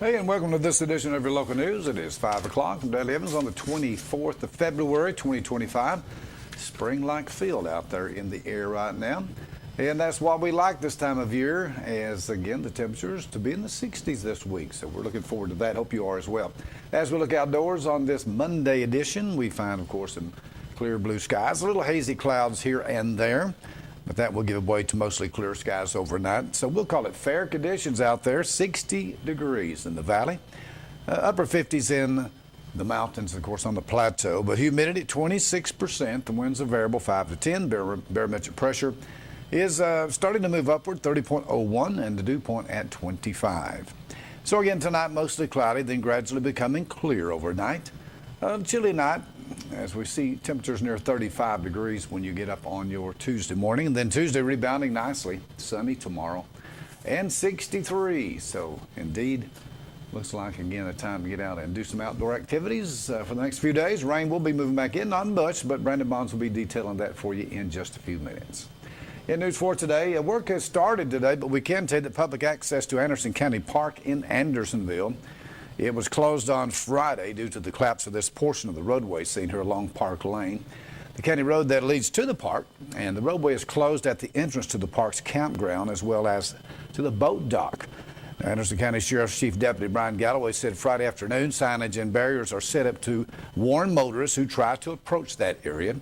Hey, and welcome to this edition of your local news. It is 5 o'clock. I'm Dudley Evans on the 24th of February, 2025. Spring-like feel out there in the air right now. And that's why we like this time of year, as again, the temperatures to be in the 60s this week. So we're looking forward to that. Hope you are as well. As we look outdoors on this Monday edition, we find, of course, some clear blue skies, a little hazy clouds here and there. But that will give way to mostly clear skies overnight. So we'll call it fair conditions out there. 60 degrees in the valley, upper 50s in the mountains, of course, on the plateau. But humidity 26%. The winds are variable 5 to 10. Barometric pressure is starting to move upward, 30.01, and the dew point at 25. So again, tonight mostly cloudy, then gradually becoming clear overnight. Chilly night, as we see temperatures near 35 degrees when you get up on your Tuesday morning. And then Tuesday rebounding nicely, sunny tomorrow, and 63. So indeed, looks like, again, a time to get out and do some outdoor activities for the next few days. Rain will be moving back in, not much, but Brandon Bonds will be detailing that for you in just a few minutes. In news for today, work has started today, but we can tell you that public access to Anderson County Park in Andersonville, it was closed on Friday due to the collapse of this portion of the roadway seen here along Park Lane. The county road that leads to the park, and the roadway is closed at the entrance to the park's campground as well as to the boat dock. Anderson County Sheriff's Chief Deputy Brian Galloway said Friday afternoon signage and barriers are set up to warn motorists who try to approach that area.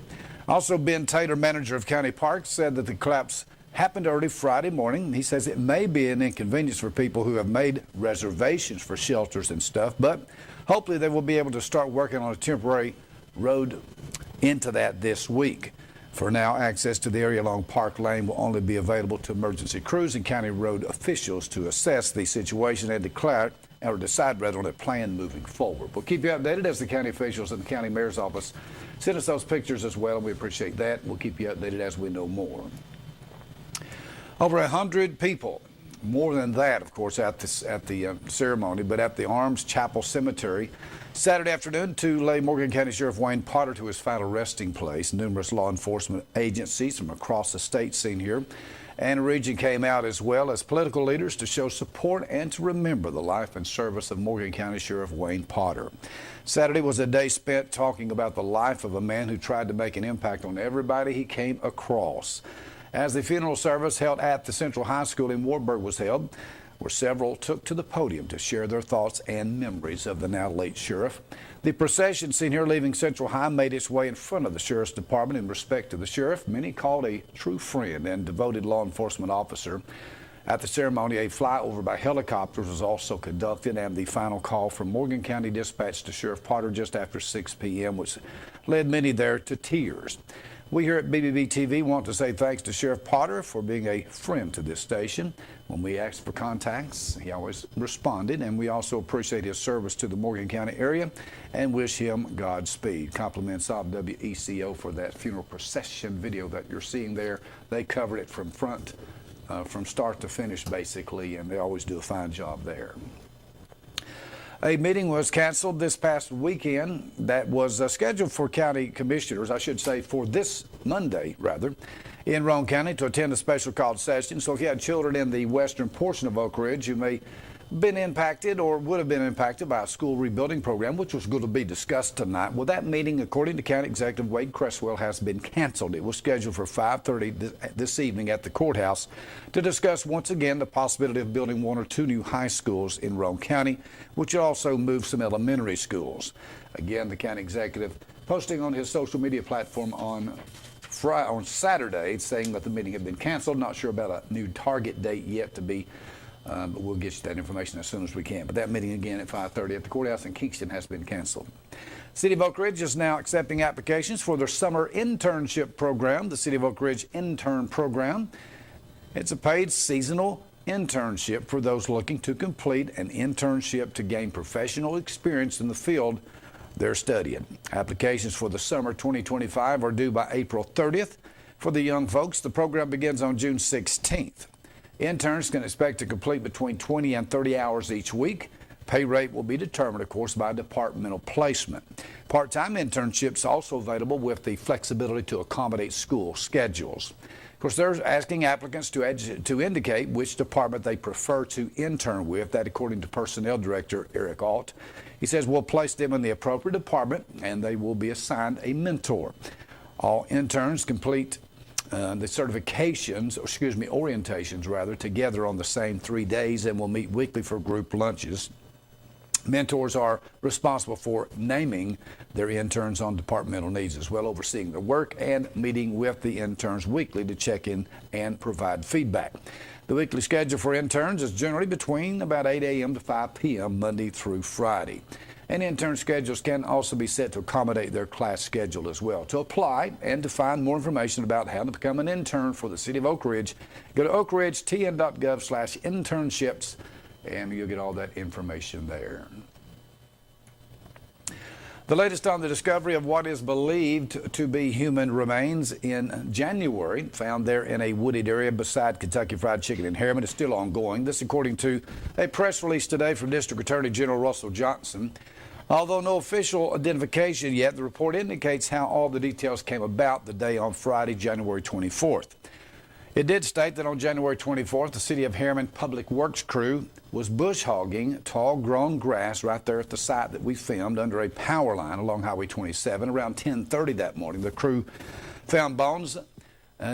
Also, Ben Taylor, manager of County Parks, said that the collapse happened early Friday morning. He says it may be an inconvenience for people who have made reservations for shelters and stuff, but hopefully they will be able to start working on a temporary road into that this week. For now, access to the area along Park Lane will only be available to emergency crews and county road officials to assess the situation and decide on a plan moving forward. We'll keep you updated as the county officials and the county mayor's office send us those pictures as well, and we appreciate that. We'll keep you updated as we know more. Over 100 people, more than that, of course, at the ceremony, but at the Arms Chapel Cemetery Saturday afternoon to lay Morgan County Sheriff Wayne Potter to his final resting place. Numerous law enforcement agencies from across the state seen here, and the region came out as well as political leaders to show support and to remember the life and service of Morgan County Sheriff Wayne Potter. Saturday was a day spent talking about the life of a man who tried to make an impact on everybody he came across. As the funeral service held at the Central High School in Warburg was held, where several took to the podium to share their thoughts and memories of the now late sheriff. The procession seen here leaving Central High made its way in front of the sheriff's department in respect to the sheriff, many called a true friend and devoted law enforcement officer. At the ceremony, a flyover by helicopters was also conducted, and the final call from Morgan County dispatched to Sheriff Potter just after 6 p.m., which led many there to tears. We here at BBB-TV want to say thanks to Sheriff Potter for being a friend to this station. When we asked for contacts, he always responded, and we also appreciate his service to the Morgan County area and wish him Godspeed. Compliments of WECO for that funeral procession video that you're seeing there. They covered it from start to finish, basically, and they always do a fine job there. A meeting was canceled this past weekend that was scheduled for county commissioners, I should say for this Monday, rather, in Roane County to attend a special called session. So if you had children in the western portion of Oak Ridge who may have been impacted or would have been impacted by a school rebuilding program, which was going to be discussed tonight, well, that meeting, according to County Executive Wade Cresswell, has been canceled. It was scheduled for 5:30 this evening at the courthouse to discuss once again the possibility of building 1 or 2 new high schools in Roane County, which would also move some elementary schools. Again, the county executive posting on his social media platform on Saturday saying that the meeting had been canceled. Not sure about a new target date yet to be, but we'll get you that information as soon as we can. But that meeting again at 5:30 at the courthouse in Kingston has been canceled. City of Oak Ridge is now accepting applications for their summer internship program, the City of Oak Ridge Intern Program. It's a paid seasonal internship for those looking to complete an internship to gain professional experience in the field they're studying. Applications for the summer 2025 are due by April 30th. For the young folks, the program begins on June 16th. Interns can expect to complete between 20 and 30 hours each week. Pay rate will be determined, of course, by departmental placement. Part-time internships also available with the flexibility to accommodate school schedules. course, they're asking applicants to indicate which department they prefer to intern with. That, according to Personnel Director Eric Alt. He says we'll place them in the appropriate department and they will be assigned a mentor. All interns complete the orientations rather, together on the same 3 days and will meet weekly for group lunches. Mentors are responsible for naming their interns on departmental needs as well, overseeing their work and meeting with the interns weekly to check in and provide feedback. The weekly schedule for interns is generally between about 8 a.m. to 5 p.m. Monday through Friday. And intern schedules can also be set to accommodate their class schedule as well. To apply and to find more information about how to become an intern for the City of Oak Ridge, go to oakridgetn.gov/internships, and you'll get all that information there. The latest on the discovery of what is believed to be human remains in January, found there in a wooded area beside Kentucky Fried Chicken in Harriman, is still ongoing. This according to a press release today from District Attorney General Russell Johnson. Although no official identification yet, the report indicates how all the details came about the day on Friday, January 24th. It did state that on January 24th, the City of Harriman Public Works crew was bush hogging tall grown grass right there at the site that we filmed under a power line along Highway 27. Around 10:30 that morning, the crew found bones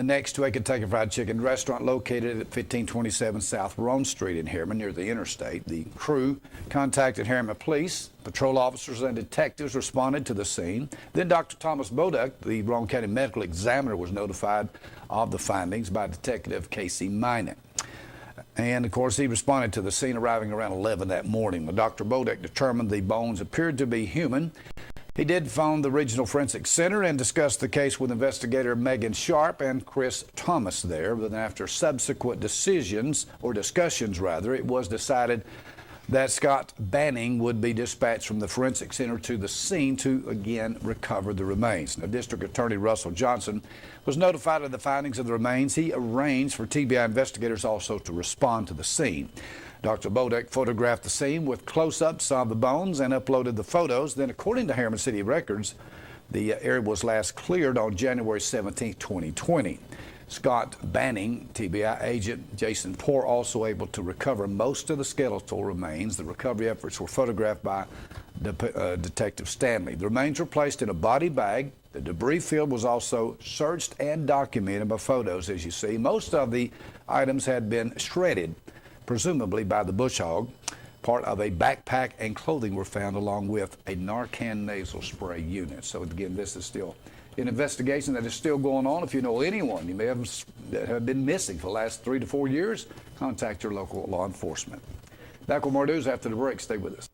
next to a Kentucky Fried Chicken restaurant located at 1527 South Roane Street in Harriman near the interstate. The crew contacted Harriman Police. Patrol officers and detectives responded to the scene. Then Dr. Thomas Boduck, the Roane County Medical Examiner, was notified of the findings by Detective Casey Minot. And, of course, he responded to the scene arriving around 11 that morning. Dr. Boduck determined the bones appeared to be human. He did phone the Regional Forensic Center and discussed the case with investigator Megan Sharp and Chris Thomas there. But after subsequent discussions, it was decided that Scott Banning would be dispatched from the Forensic Center to the scene to again recover the remains. Now, District Attorney Russell Johnson was notified of the findings of the remains. He arranged for TBI investigators also to respond to the scene. Dr. Boduck photographed the scene with close-ups of the bones and uploaded the photos. Then, according to Harriman City Records, the area was last cleared on January 17, 2020. Scott Banning, TBI agent Jason Poore, also able to recover most of the skeletal remains. The recovery efforts were photographed by Detective Stanley. The remains were placed in a body bag. The debris field was also searched and documented by photos, as you see. Most of the items had been shredded, presumably by the bush hog. Part of a backpack and clothing were found along with a Narcan nasal spray unit. So again, this is still an investigation that is still going on. If you know anyone you may have that have been missing for the last 3 to 4 years, contact your local law enforcement. Back with more news after the break. Stay with us.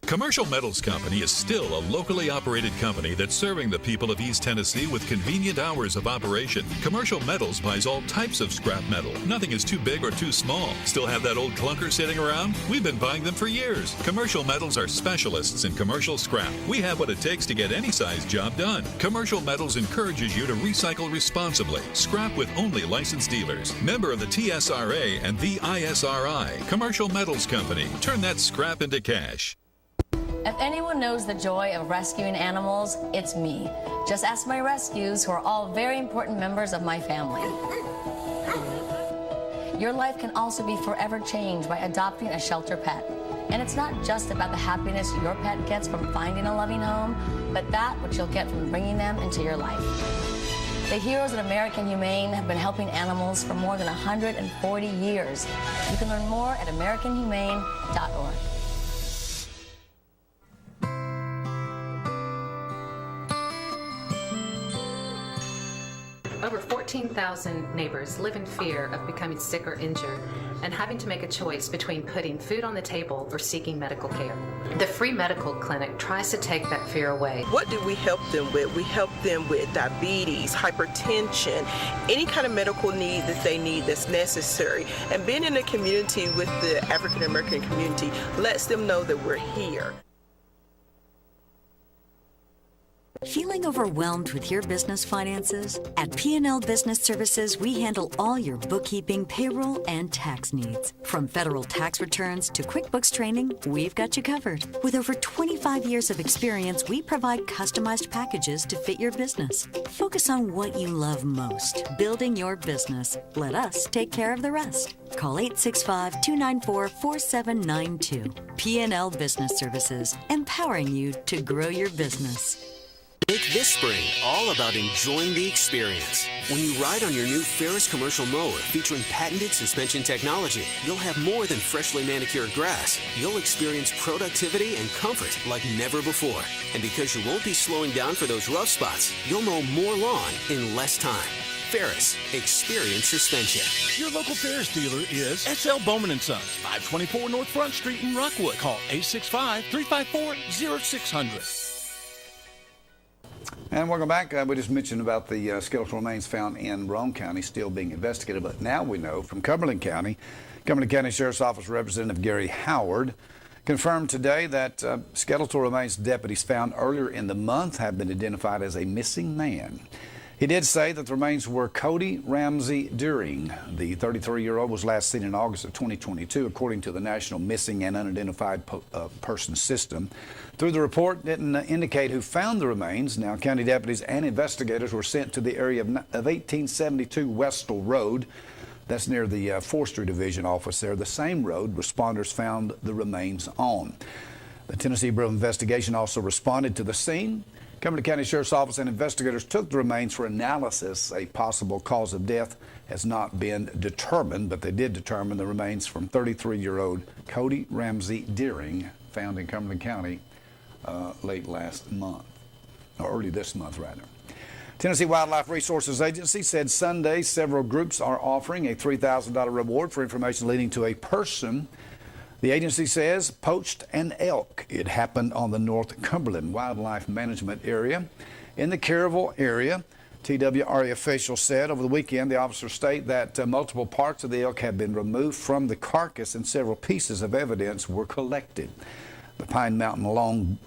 Commercial Metals Company is still a locally operated company that's serving the people of East Tennessee with convenient hours of operation. Commercial Metals buys all types of scrap metal. Nothing is too big or too small. Still have that old clunker sitting around? We've been buying them for years. Commercial Metals are specialists in commercial scrap. We have what it takes to get any size job done. Commercial Metals encourages you to recycle responsibly. Scrap with only licensed dealers. Member of the TSRA and the ISRI. Commercial Metals Company. Turn that scrap into cash. If anyone knows the joy of rescuing animals, it's me. Just ask my rescues, who are all very important members of my family. Your life can also be forever changed by adopting a shelter pet. And it's not just about the happiness your pet gets from finding a loving home, but that which you'll get from bringing them into your life. The heroes at American Humane have been helping animals for more than 140 years. You can learn more at AmericanHumane.org. Over 14,000 neighbors live in fear of becoming sick or injured and having to make a choice between putting food on the table or seeking medical care. The free medical clinic tries to take that fear away. What do we help them with? We help them with diabetes, hypertension, any kind of medical need that they need that's necessary. And being in a community with the African American community lets them know that we're here. Feeling overwhelmed with your business finances? At P&L Business Services, we handle all your bookkeeping, payroll, and tax needs. From federal tax returns to QuickBooks training, we've got you covered. With over 25 years of experience, we provide customized packages to fit your business. Focus on what you love most, building your business. Let us take care of the rest. Call 865-294-4792. P&L Business Services, empowering you to grow your business. Make this spring all about enjoying the experience. When you ride on your new Ferris commercial mower featuring patented suspension technology, you'll have more than freshly manicured grass. You'll experience productivity and comfort like never before. And because you won't be slowing down for those rough spots, you'll mow more lawn in less time. Ferris, experience suspension. Your local Ferris dealer is S.L. Bowman & Sons, 524 North Front Street in Rockwood. Call 865-354-0600. And welcome back. We just mentioned about the skeletal remains found in Roane County still being investigated, but now we know from Cumberland County Sheriff's Office Representative Gary Howard confirmed today that skeletal remains deputies found earlier in the month have been identified as a missing man. He did say that the remains were Cody Ramsey Deering. The 33-year-old was last seen in August of 2022, according to the National Missing and Unidentified Person System. Through the report, didn't indicate who found the remains. Now, county deputies and investigators were sent to the area of 1872 Westall Road. That's near the Forestry Division office there. The same road responders found the remains on. The Tennessee Bureau of Investigation also responded to the scene. Cumberland County Sheriff's Office and investigators took the remains for analysis. A possible cause of death has not been determined, but they did determine the remains from 33-year-old Cody Ramsey Deering, found in Cumberland County late last month, or early this month, rather. Tennessee Wildlife Resources Agency said Sunday several groups are offering a $3,000 reward for information leading to a person the agency says poached an elk. It happened on the North Cumberland Wildlife Management Area. In the Caryville area, TWRA officials said over the weekend the officers state that multiple parts of the elk have been removed from the carcass and several pieces of evidence were collected. The Pine Mountain Long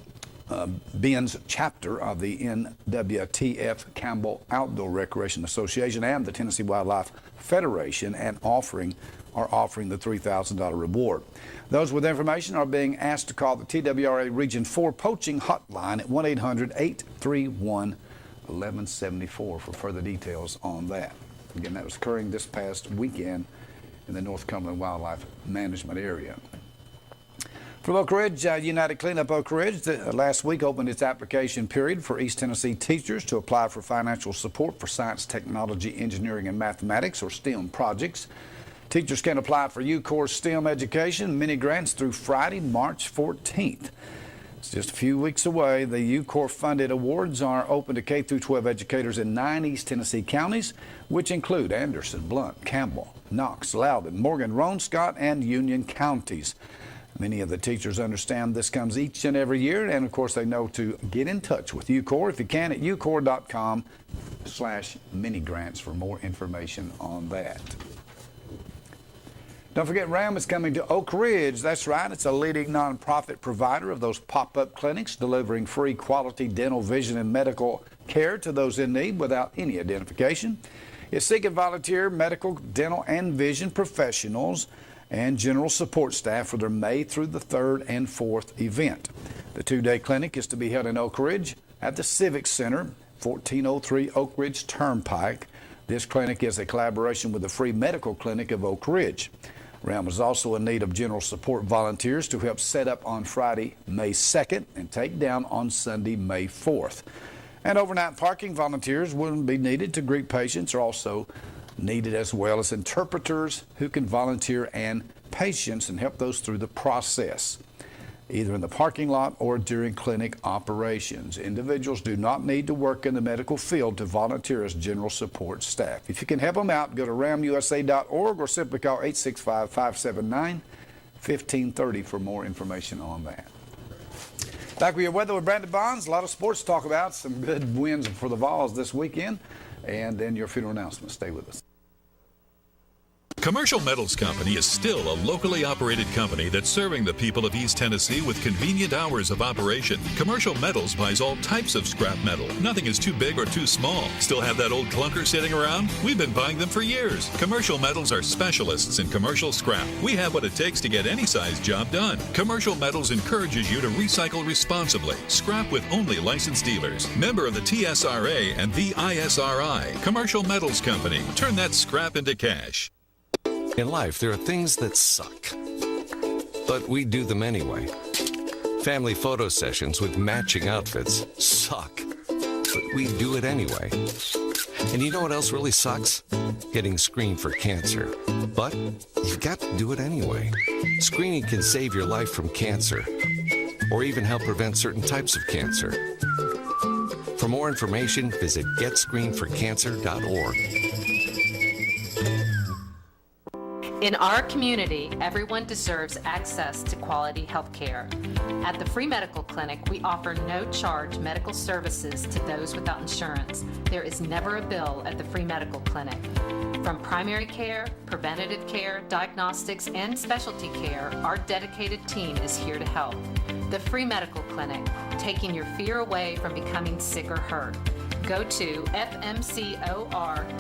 Bends chapter of the NWTF Campbell Outdoor Recreation Association and the Tennessee Wildlife Federation are offering the $3,000 reward. Those with information are being asked to call the TWRA Region 4 Poaching Hotline at 1-800-831-1174 for further details on that. Again, that was occurring this past weekend in the North Cumberland Wildlife Management Area. From Oak Ridge, United Cleanup Oak Ridge last week opened its application period for East Tennessee teachers to apply for financial support for science, technology, engineering, and mathematics, or STEM projects. Teachers can apply for UCORE STEM education mini grants through Friday, March 14th. It's just a few weeks away. The UCORE funded awards are open to K-12 educators in 9 East Tennessee counties, which include Anderson, Blount, Campbell, Knox, Loudoun, Morgan, Roane, Scott, and Union counties. Many of the teachers understand this comes each and every year, and of course they know to get in touch with UCORE if you can at ucore.com/mini grants for more information on that. Don't forget, RAM is coming to Oak Ridge. That's right. It's a leading nonprofit provider of those pop-up clinics delivering free quality dental, vision, and medical care to those in need without any identification. It's seeking volunteer medical, dental, and vision professionals and general support staff for their May through the 3rd and 4th event. The 2-day clinic is to be held in Oak Ridge at the Civic Center, 1403 Oak Ridge Turnpike. This clinic is a collaboration with the Free Medical Clinic of Oak Ridge. RAM is also in need of general support volunteers to help set up on Friday, May 2nd and take down on Sunday, May 4th. And overnight parking volunteers will be needed to greet patients, are also needed, as well as interpreters who can volunteer and patients and help those through the process, either in the parking lot or during clinic operations. Individuals do not need to work in the medical field to volunteer as general support staff. If you can help them out, go to ramusa.org or simply call 865-579-1530 for more information on that. Back with your weather with Brandon Bonds. A lot of sports to talk about. Some good wins for the Vols this weekend. And then your funeral announcement. Stay with us. Commercial Metals Company is still a locally operated company that's serving the people of East Tennessee with convenient hours of operation. Commercial Metals buys all types of scrap metal. Nothing is too big or too small. Still have that old clunker sitting around? We've been buying them for years. Commercial Metals are specialists in commercial scrap. We have what it takes to get any size job done. Commercial Metals encourages you to recycle responsibly. Scrap with only licensed dealers. Member of the TSRA and the ISRI. Commercial Metals Company. Turn that scrap into cash. In life, there are things that suck, but we do them anyway. Family photo sessions with matching outfits suck, but we do it anyway. And you know what else really sucks? Getting screened for cancer. But you've got to do it anyway. Screening can save your life from cancer, or even help prevent certain types of cancer. For more information, visit getscreenedforcancer.org. In our community, everyone deserves access to quality health care. At the Free Medical Clinic, we offer no-charge medical services to those without insurance. There is never a bill at the Free Medical Clinic. From primary care, preventative care, diagnostics, and specialty care, our dedicated team is here to help. The Free Medical Clinic, taking your fear away from becoming sick or hurt. Go to fmcor.org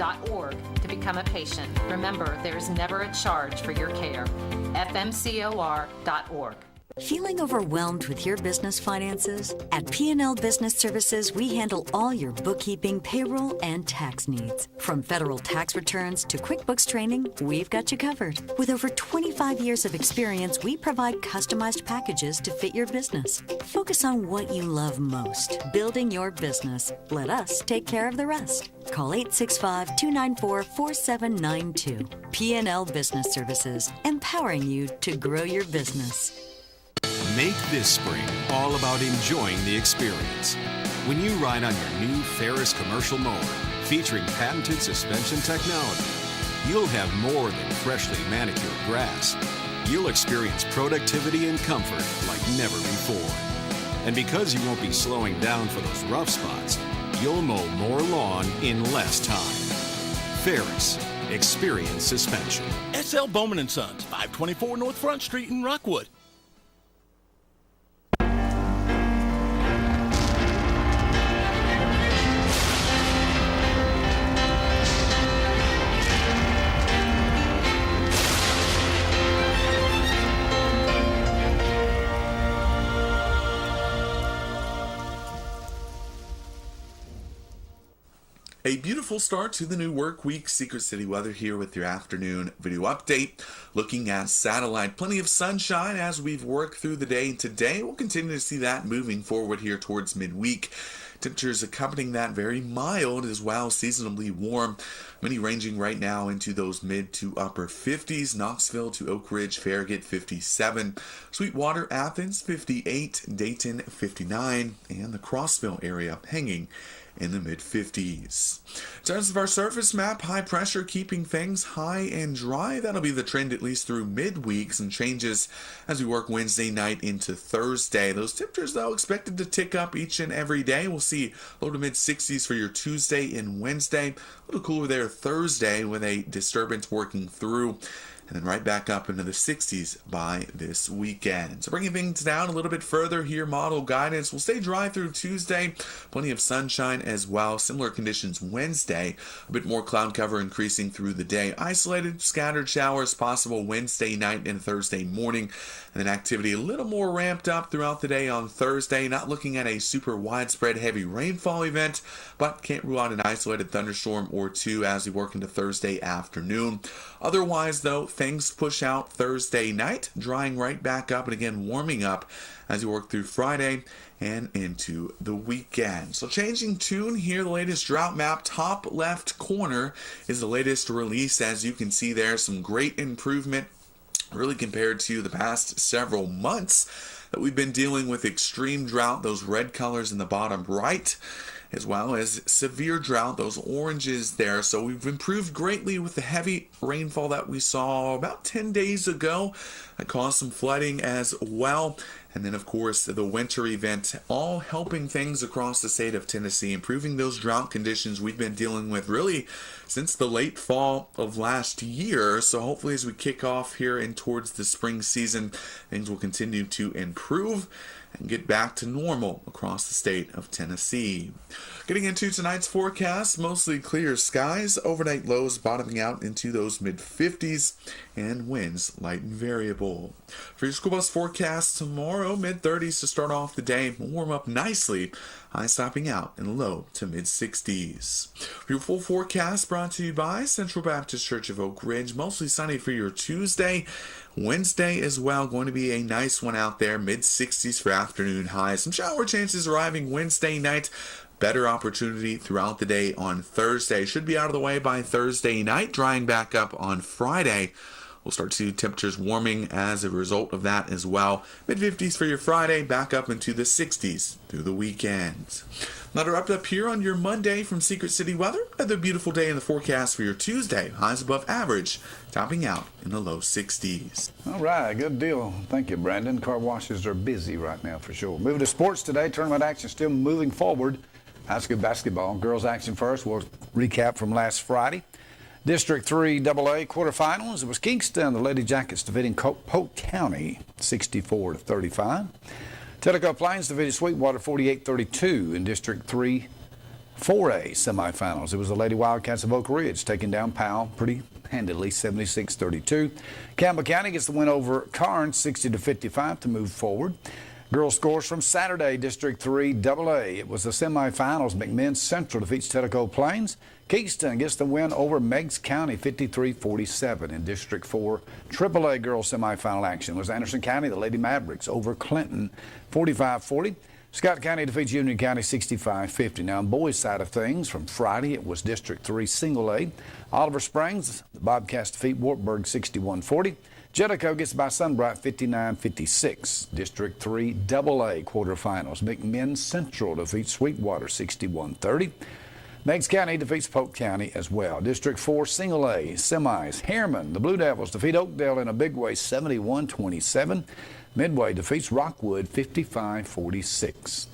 to become a patient. Remember, there is never a charge for your care. fmcor.org. Feeling overwhelmed with your business finances? At P&L Business Services, we handle all your bookkeeping, payroll, and tax needs. From federal tax returns to QuickBooks training, we've got you covered. With over 25 years of experience, we provide customized packages to fit your business. Focus on what you love most, building your business. Let us take care of the rest. Call 865-294-4792. P&L Business Services, empowering you to grow your business. Make this spring all about enjoying the experience. When you ride on your new Ferris commercial mower featuring patented suspension technology, you'll have more than freshly manicured grass. You'll experience productivity and comfort like never before. And because you won't be slowing down for those rough spots, you'll mow more lawn in less time. Ferris, experience suspension. SL Bowman & Sons, 524 North Front Street in Rockwood. A beautiful start to the new work week. Secret City weather here with your afternoon video update. Looking at satellite, plenty of sunshine as we've worked through the day today. We'll continue to see that moving forward here towards midweek. Temperatures accompanying that very mild as well, seasonably warm. Many ranging right now into those mid to upper 50s. Knoxville to Oak Ridge, Farragut 57. Sweetwater, Athens 58. Dayton 59. And the Crossville area hanging in the mid-50s. In terms of our surface map, high pressure keeping things high and dry. That'll be the trend at least through midweek. Some changes as we work Wednesday night into Thursday. Those temperatures, though, expected to tick up each and every day. We'll see low to mid-60s for your Tuesday and Wednesday. A little cooler there Thursday with a disturbance working through. And then right back up into the 60s by this weekend. So bringing things down a little bit further here, model guidance will stay dry through Tuesday. Plenty of sunshine as well. Similar conditions Wednesday. A bit more cloud cover increasing through the day. Isolated scattered showers possible Wednesday night and Thursday morning. And then activity a little more ramped up throughout the day on Thursday. Not looking at a super widespread heavy rainfall event, but can't rule out an isolated thunderstorm or two as we work into Thursday afternoon. Otherwise, though, things push out Thursday night, drying right back up and again warming up as we work through Friday and into the weekend. So changing tune here, the latest drought map, top left corner is the latest release. As you can see there, some great improvement really compared to the past several months that we've been dealing with extreme drought, those red colors in the bottom right, as well as severe drought, those oranges there. So we've improved greatly with the heavy rainfall that we saw about 10 days ago. That caused some flooding as well. And then, of course, the winter event, all helping things across the state of Tennessee, improving those drought conditions we've been dealing with really since the late fall of last year. So hopefully as we kick off here and towards the spring season, things will continue to improve and get back to normal across the state of Tennessee. Getting into tonight's forecast, mostly clear skies, overnight lows bottoming out into those mid-50s, and winds light and variable. For your school bus forecast tomorrow, mid-30s to start off the day, warm up nicely, highs topping out in the low to mid-60s. For your full forecast brought to you by Central Baptist Church of Oak Ridge, mostly sunny for your Tuesday. Wednesday as well, going to be a nice one out there, mid-60s for afternoon highs. Some shower chances arriving Wednesday night. Better opportunity throughout the day on Thursday. Should be out of the way by Thursday night, drying back up on Friday. We'll start to see temperatures warming as a result of that as well. Mid-50s for your Friday, back up into the 60s through the weekend. Another up here on your Monday from Secret City Weather. Another beautiful day in the forecast for your Tuesday. Highs above average, topping out in the low 60s. All right, good deal. Thank you, Brandon. Car washes are busy right now for sure. Moving to sports today, tournament action still moving forward. High school basketball, girls action first. We'll recap from last Friday. District 3 AA quarterfinals. It was Kingston, the Lady Jackets defeating Polk County 64-35. Tellico Plains defeated Sweetwater 48-32 in District 3 4A semifinals. It was the Lady Wildcats of Oak Ridge taking down Powell pretty handily 76-32. Campbell County gets the win over Carnes 60-55 to move forward. Girls scores from Saturday, District 3 AA. It was the semifinals. McMinn Central defeats Tellico Plains. Kingston gets the win over Meigs County 53-47 in District 4 AAA girls semifinal action. It was Anderson County, the Lady Mavericks over Clinton 45-40. Scott County defeats Union County 65-50. Now on boys' side of things, from Friday it was District 3 Single A. Oliver Springs, the Bobcats defeat Wartburg 61-40. Jellicoe gets by Sunbright 59-56. District 3 AA quarterfinals. McMinn Central defeats Sweetwater 61-30. Meigs County defeats Polk County as well. District 4 Single A semis. Harriman, the Blue Devils defeat Oakdale in a big way 71-27. Midway defeats Rockwood 55-46.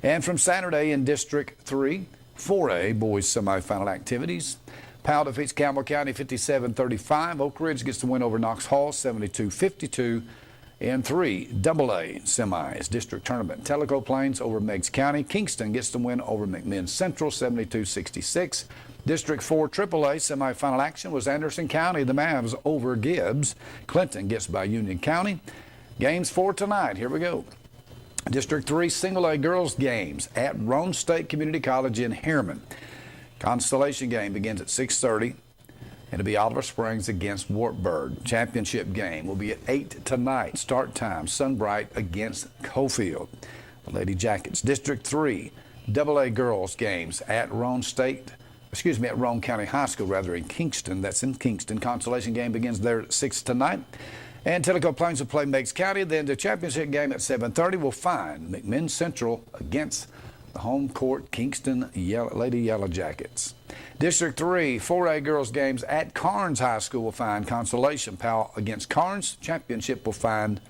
And from Saturday in District 3 4A boys semifinal activities. Powell defeats Campbell County 57-35. Oak Ridge gets the win over Knox Hall 72-52 in 3 AA semis. District tournament. Tellico Plains over Meigs County. Kingston gets the win over McMinn Central 72-66. District 4 AAA semifinal action was Anderson County, the Mavs over Gibbs. Clinton gets by Union County. Games for tonight. Here we go. District 3 Single A girls games at Roane State Community College in Harriman. Constellation game begins at 6:30. It'll be Oliver Springs against Wartburg. Championship game will be at 8 tonight. Start time, Sunbright against Cofield. The Lady Jackets. District 3 AA girls games at Roane County High School, in Kingston. That's in Kingston. Constellation game begins there at 6 tonight. And Tellico Plains will play Meigs County. Then the championship game at 7:30 will find McMinn Central against the home court Kingston Lady Yellow Jackets. District 3 4A girls games at Carnes High School will find Constellation. Powell against Carnes. Championship will find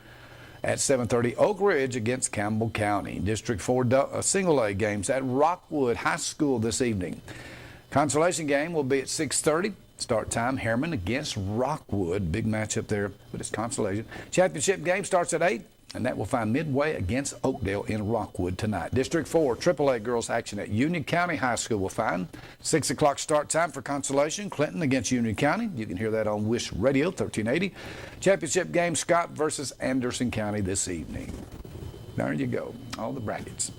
at 7:30 Oak Ridge against Campbell County. District 4 Single A games at Rockwood High School this evening. Consolation game will be at 6:30. Start time, Harriman against Rockwood. Big matchup there, but it's consolation. Championship game starts at 8, and that will find Midway against Oakdale in Rockwood tonight. District 4 AAA girls action at Union County High School will find 6 o'clock start time for consolation. Clinton against Union County. You can hear that on Wish Radio 1380. Championship game Scott versus Anderson County this evening. There you go, all the brackets.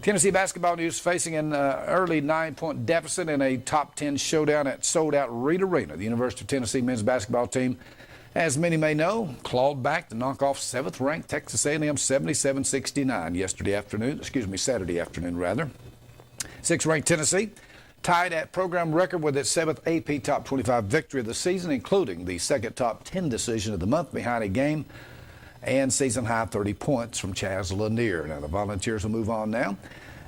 Tennessee basketball news: facing an early 9-point deficit in a top 10 showdown at sold-out Reed Arena. The University of Tennessee men's basketball team, as many may know, clawed back to knock off 7th-ranked Texas A&M 77-69 Saturday afternoon. 6th-ranked Tennessee tied at program record with its 7th AP Top 25 victory of the season, including the second top 10 decision of the month behind a game and season-high 30 points from Chaz Lanier. Now, the Volunteers will move on now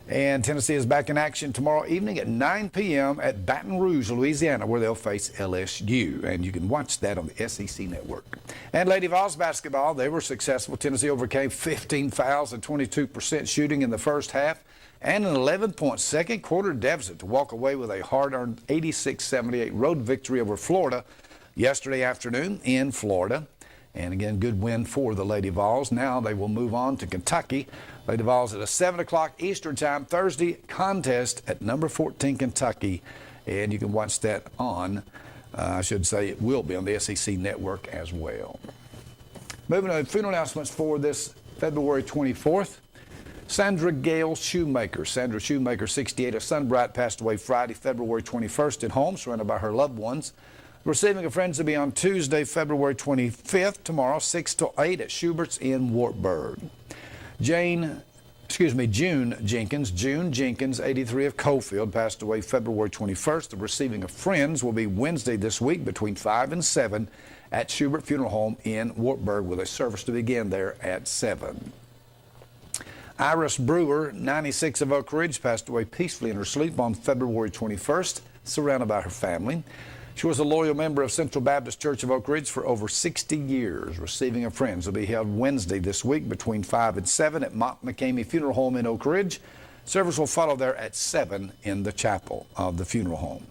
And Tennessee is back in action tomorrow evening at 9 p.m. at Baton Rouge, Louisiana, where they'll face LSU. And you can watch that on the SEC Network. And Lady Vols basketball, they were successful. Tennessee overcame 15 fouls and 22% shooting in the first half and an 11-point second quarter deficit to walk away with a hard-earned 86-78 road victory over Florida yesterday afternoon in Florida. And again, good win for the Lady Vols. Now they will move on to Kentucky. Lady Vols at a 7 o'clock Eastern Time Thursday contest at number 14 Kentucky. And you can watch that on, I should say it will be on the SEC Network as well. Moving to funeral announcements for this February 24th. Sandra Gale Shoemaker. Sandra Shoemaker, 68, of Sunbright, passed away Friday, February 21st at home, surrounded by her loved ones. Receiving of friends to be on Tuesday, February 25th, tomorrow, 6 to 8 at Schubert's in Wartburg. June Jenkins, 83, of Cofield, passed away February 21st. The receiving of friends will be Wednesday this week between 5 and 7 at Schubert Funeral Home in Wartburg, with a service to begin there at 7. Iris Brewer, 96, of Oak Ridge, passed away peacefully in her sleep on February 21st, surrounded by her family. She was a loyal member of Central Baptist Church of Oak Ridge for over 60 years. Receiving of friends will be held Wednesday this week between 5 and 7 at Mont McCamey Funeral Home in Oak Ridge. Service will follow there at 7 in the chapel of the funeral home.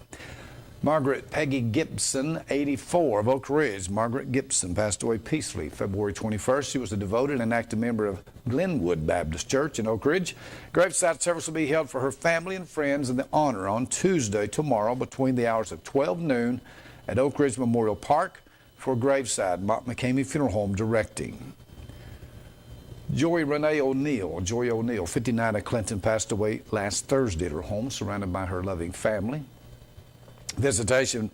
Margaret Peggy Gibson, 84, of Oak Ridge. Margaret Gibson passed away peacefully February 21st. She was a devoted and active member of Glenwood Baptist Church in Oak Ridge. Graveside service will be held for her family and friends in the honor on Tuesday, tomorrow, between the hours of 12 noon at Oak Ridge Memorial Park for graveside. Mont McCamey Funeral Home directing. Joy Renee O'Neill, 59, of Clinton, passed away last Thursday at her home, surrounded by her loving family. Visitation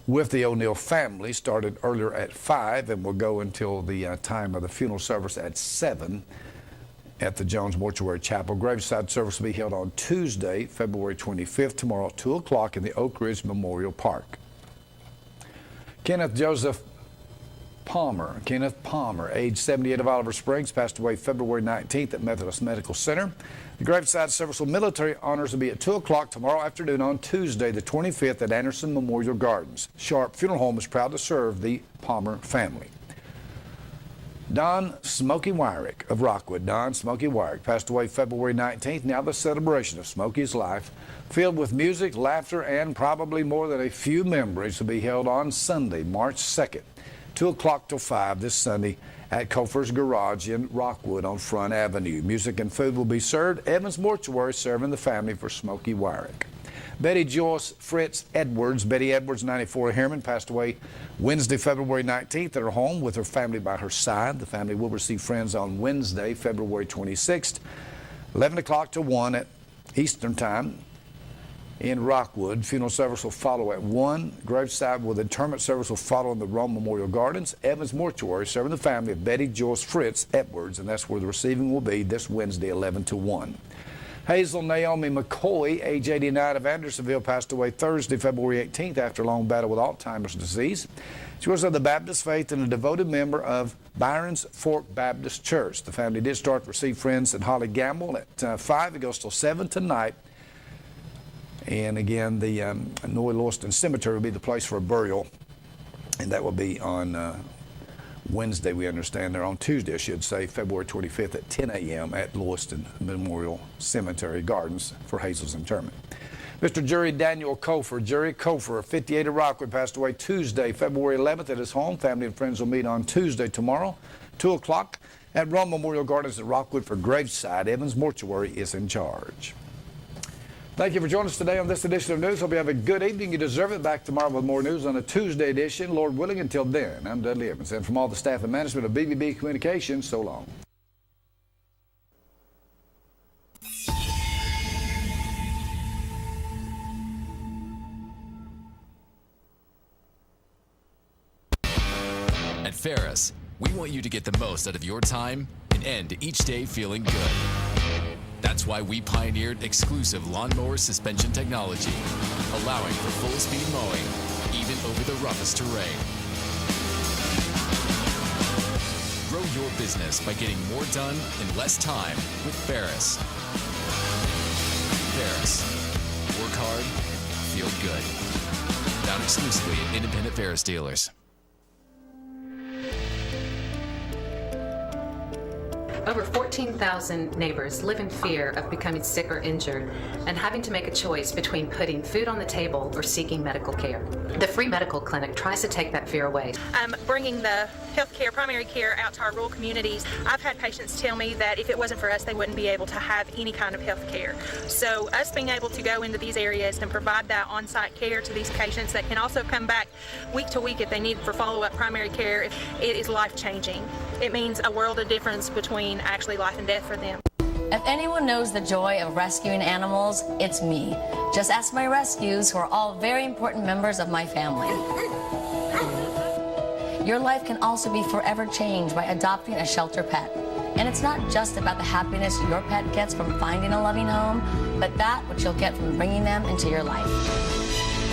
with the O'Neill family started earlier at 5 and will go until the time of the funeral service at 7 at the Jones Mortuary Chapel. Graveside service will be held on Tuesday, February 25th, tomorrow at 2 o'clock in the Oak Ridge Memorial Park. Kenneth Joseph Palmer, age 78, of Oliver Springs, passed away February 19th at Methodist Medical Center. The graveside service with military honors will be at 2 o'clock tomorrow afternoon on Tuesday, the 25th, at Anderson Memorial Gardens. Sharp Funeral Home is proud to serve the Palmer family. Don Smokey Wyrick of Rockwood. Don Smokey Wyrick passed away February 19th. Now the celebration of Smokey's life, filled with music, laughter, and probably more than a few memories, will be held on Sunday, March 2nd. 2 o'clock till 5 this Sunday at Kofer's Garage in Rockwood on Front Avenue. Music and food will be served. Evans Mortuary serving the family for Smokey Wyrick. Betty Joyce Fritz Edwards, Betty Edwards, 94, of Harriman, passed away Wednesday, February 19th at her home with her family by her side. The family will receive friends on Wednesday, February 26th, 11 o'clock to 1 at Eastern Time in Rockwood. Funeral service will follow at 1. Graveside with interment service will follow in the Roane Memorial Gardens. Evans Mortuary serving the family of Betty Joyce Fritz Edwards, and that's where the receiving will be this Wednesday, 11 to 1. Hazel Naomi McCoy, age 89, of Andersonville, passed away Thursday, February 18th after a long battle with Alzheimer's disease. She was of the Baptist faith and a devoted member of Byron's Fork Baptist Church. The family did start to receive friends at Holly Gamble at 5. It goes till 7 tonight. And again, the Noy Lewiston Cemetery will be the place for a burial, and that will be on Wednesday, we understand. They're on Tuesday, I should say, February 25th at 10 a.m. at Lewiston Memorial Cemetery Gardens for Hazel's interment. Mr. Jerry Daniel Kofer, Jerry Kofer, 58, of Rockwood, passed away Tuesday, February 11th at his home. Family and friends will meet on Tuesday, tomorrow, 2 o'clock at Roane Memorial Gardens at Rockwood for graveside. Evans Mortuary is in charge. Thank you for joining us today on this edition of News. Hope you have a good evening. You deserve it. Back tomorrow with more news on a Tuesday edition, Lord willing. Until then, I'm Dudley Evans, and from all the staff and management of BBB Communications, so long. At Ferris, we want you to get the most out of your time and end each day feeling good. That's why we pioneered exclusive lawnmower suspension technology, allowing for full-speed mowing, even over the roughest terrain. Grow your business by getting more done in less time with Ferris. hard, feel good. Found exclusively at independent Ferris dealers. Over 14,000 neighbors live in fear of becoming sick or injured and having to make a choice between putting food on the table or seeking medical care. The free medical clinic tries to take that fear away. Bringing the healthcare, primary care out to our rural communities. I've had patients tell me that if it wasn't for us, they wouldn't be able to have any kind of health care. So us being able to go into these areas and provide that on-site care to these patients that can also come back week to week if they need for follow-up primary care, it is life-changing. It means a world of difference between actually life and death for them. If anyone knows the joy of rescuing animals, it's me. Just ask my rescues, who are all very important members of my family. Your life can also be forever changed by adopting a shelter pet. And it's not just about the happiness your pet gets from finding a loving home, but that which you'll get from bringing them into your life.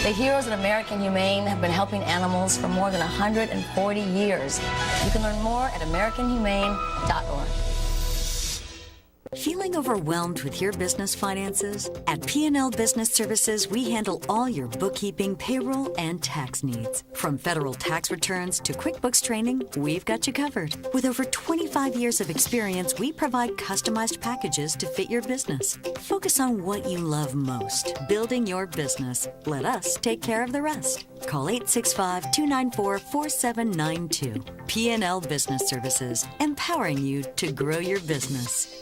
The heroes at American Humane have been helping animals for more than 140 years. You can learn more at AmericanHumane.org. Feeling overwhelmed with your business finances? At P&L Business Services, we handle all your bookkeeping, payroll, and tax needs. From federal tax returns to QuickBooks training, we've got you covered. With over 25 years of experience, we provide customized packages to fit your business. Focus on what you love most, building your business. Let us take care of the rest. Call 865-294-4792. P&L Business Services, empowering you to grow your business.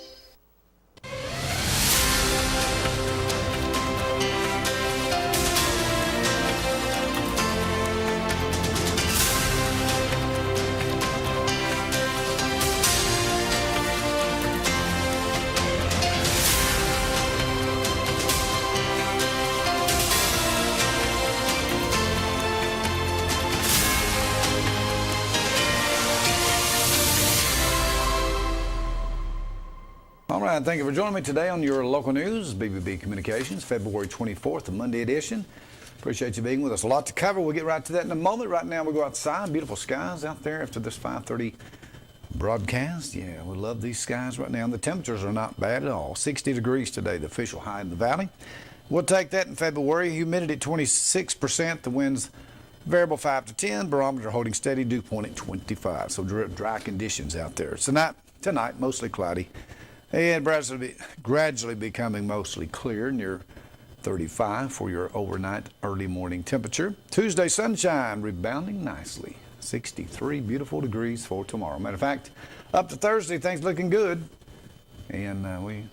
All right, thank you for joining me today on your local news, BBB Communications, February 24th, the Monday edition. Appreciate you being with us. A lot to cover. We'll get right to that in a moment. Right now, we'll go outside. Beautiful skies out there after this 5:30 broadcast. Yeah, we love these skies right now. And the temperatures are not bad at all. 60 degrees today, the official high in the valley. We'll take that in February. Humidity at 26%. The winds variable 5 to 10. Barometer holding steady. Dew point at 25. So dry conditions out there. Tonight, mostly cloudy. And gradually becoming mostly clear, near 35 for your overnight early morning temperature. Tuesday, sunshine rebounding nicely. 63 beautiful degrees for tomorrow. Matter of fact, up to Thursday, things looking good. And we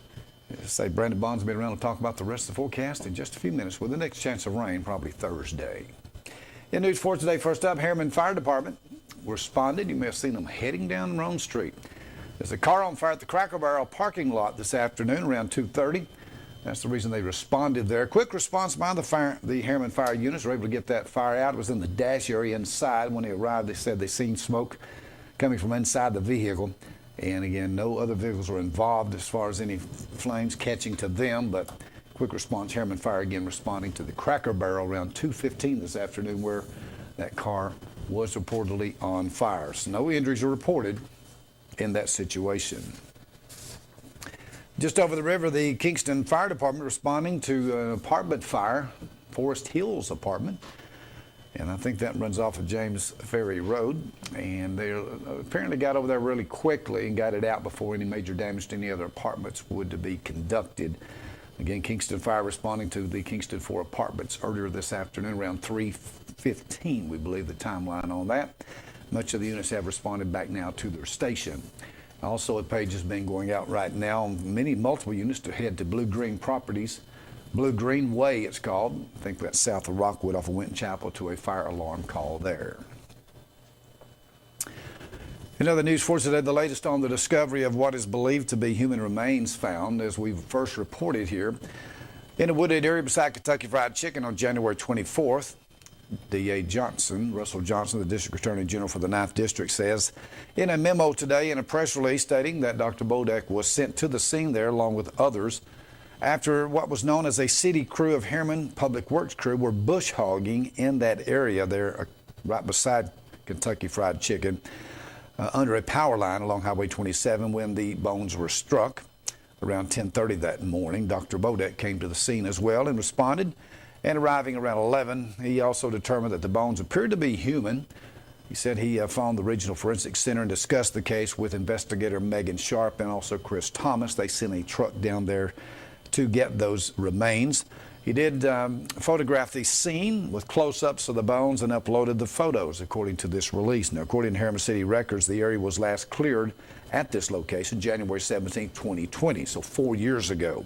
say Brandon Bond's been around to talk about the rest of the forecast in just a few minutes with the next chance of rain, probably Thursday. In news for today, first up, Harriman Fire Department responded. You may have seen them heading down Roane Street. There's a car on fire at the Cracker Barrel parking lot this afternoon around 2:30. That's the reason they responded there. Quick response by the Harriman Fire units were able to get that fire out. It was in the dash area inside. When they arrived, they said they seen smoke coming from inside the vehicle. And again, no other vehicles were involved as far as any flames catching to them. But quick response, Harriman Fire again responding to the Cracker Barrel around 2:15 this afternoon where that car was reportedly on fire. So no injuries were reported in that situation. Just over the river, the Kingston Fire Department responding to an apartment fire, Forest Hills apartment. And I think that runs off of James Ferry Road. And they apparently got over there really quickly and got it out before any major damage to any other apartments would be conducted. Again, Kingston Fire responding to the Kingston 4 apartments earlier this afternoon around 3:15, we believe the timeline on that. Much of the units have responded back now to their station. Also, a page has been going out right now on multiple units to head to Blue Green Properties. Blue Green Way, it's called. I think that's south of Rockwood off of Winton Chapel to a fire alarm call there. In other news for today, the latest on the discovery of what is believed to be human remains found, as we first reported here, in a wooded area beside Kentucky Fried Chicken on January 24th. D.A. Russell Johnson, the District Attorney General for the 9th District, says in a memo today in a press release stating that Dr. Bodek was sent to the scene there along with others after what was known as a city crew of Harriman Public Works crew were bush hogging in that area there right beside Kentucky Fried Chicken under a power line along Highway 27 when the bones were struck. Around 10:30 that morning, Dr. Bodek came to the scene as well and responded And arriving around 11, he also determined that the bones appeared to be human. He said he phoned the Regional Forensic Center and discussed the case with investigator Megan Sharp and also Chris Thomas. They sent a truck down there to get those remains. He did photograph the scene with close-ups of the bones and uploaded the photos, according to this release. Now, according to Harriman City Records, the area was last cleared at this location January 17, 2020, so 4 years ago.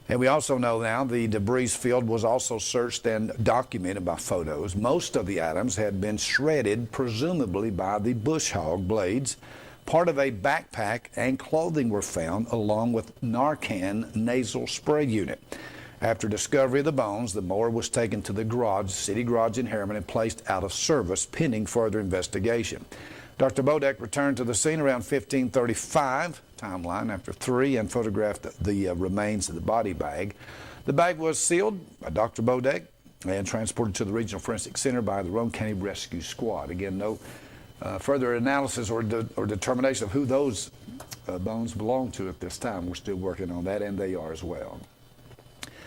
And we also know now the debris field was also searched and documented by photos. Most of the items had been shredded, presumably by the bush hog blades. Part of a backpack and clothing were found, along with Narcan nasal spray unit. After discovery of the bones, the mower was taken to the garage, city garage in Harriman, and placed out of service, pending further investigation. Dr. Bodek returned to the scene around 15:35, timeline after 3, and photographed the remains of the body bag. The bag was sealed by Dr. Bodek and transported to the Regional Forensic Center by the Roane County Rescue Squad. Again, no further analysis or determination of who those bones belong to at this time. We're still working on that, and they are as well.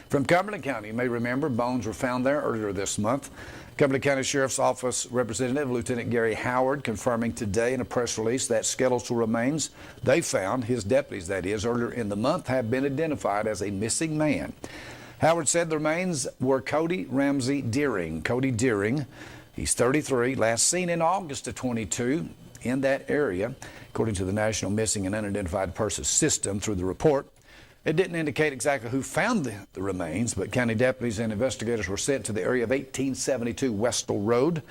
From Cumberland County, you may remember bones were found there earlier this month. Cumberland County Sheriff's Office Representative Lieutenant Gary Howard confirming today in a press release that skeletal remains they found, his deputies that is, earlier in the month have been identified as a missing man. Howard said the remains were Cody Ramsey Deering. Cody Deering, he's 33, last seen in August of 22 in that area, according to the National Missing and Unidentified Persons System through the report. It didn't indicate exactly who found the remains, but county deputies and investigators were sent to the area of 1872 Westall Road.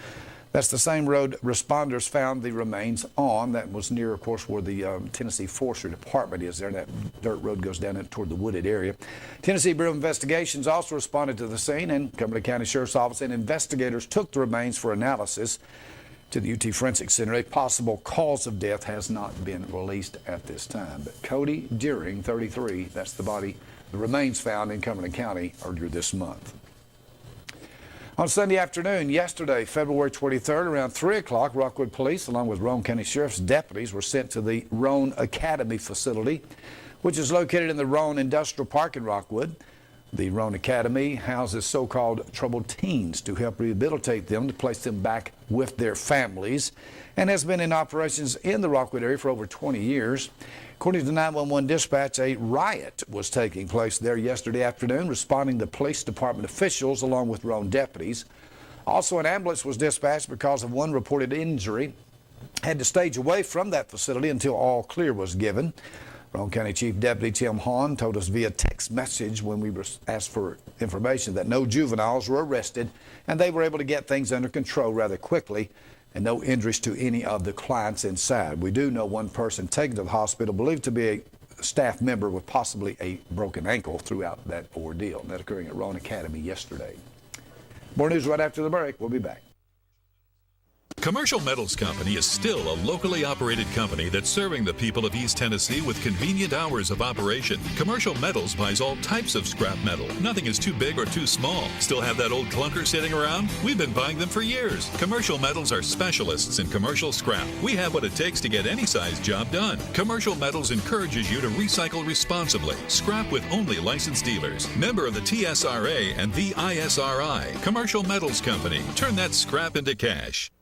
That's the same road responders found the remains on. That was near, of course, where the Tennessee Forestry Department is there. That dirt road goes down toward the wooded area. Tennessee Bureau of Investigations also responded to the scene, and Cumberland County Sheriff's Office and investigators took the remains for analysis to the UT Forensic Center. A possible cause of death has not been released at this time. But Cody Deering, 33, that's the body, the remains found in Cumberland County earlier this month. On Sunday afternoon, yesterday, February 23rd, around 3 o'clock, Rockwood Police, along with Roane County Sheriff's deputies, were sent to the Roane Academy facility, which is located in the Roane Industrial Park in Rockwood. The Roane Academy houses so-called troubled teens to help rehabilitate them, to place them back with their families, and has been in operations in the Rockwood area for over 20 years. According to 911 dispatch, a riot was taking place there yesterday afternoon, responding to police department officials along with Roane deputies. Also, an ambulance was dispatched because of one reported injury. Had to stage away from that facility until all clear was given. Roane County Chief Deputy Tim Hahn told us via text message when we were asked for information that no juveniles were arrested and they were able to get things under control rather quickly, and no injuries to any of the clients inside. We do know one person taken to the hospital believed to be a staff member with possibly a broken ankle throughout that ordeal. That occurring at Roane Academy yesterday. More news right after the break. We'll be back. Commercial Metals Company is still a locally operated company that's serving the people of East Tennessee with convenient hours of operation. Commercial Metals buys all types of scrap metal. Nothing is too big or too small. Still have that old clunker sitting around? We've been buying them for years. Commercial Metals are specialists in commercial scrap. We have what it takes to get any size job done. Commercial Metals encourages you to recycle responsibly. Scrap with only licensed dealers. Member of the TSRA and the ISRI. Commercial Metals Company. Turn that scrap into cash.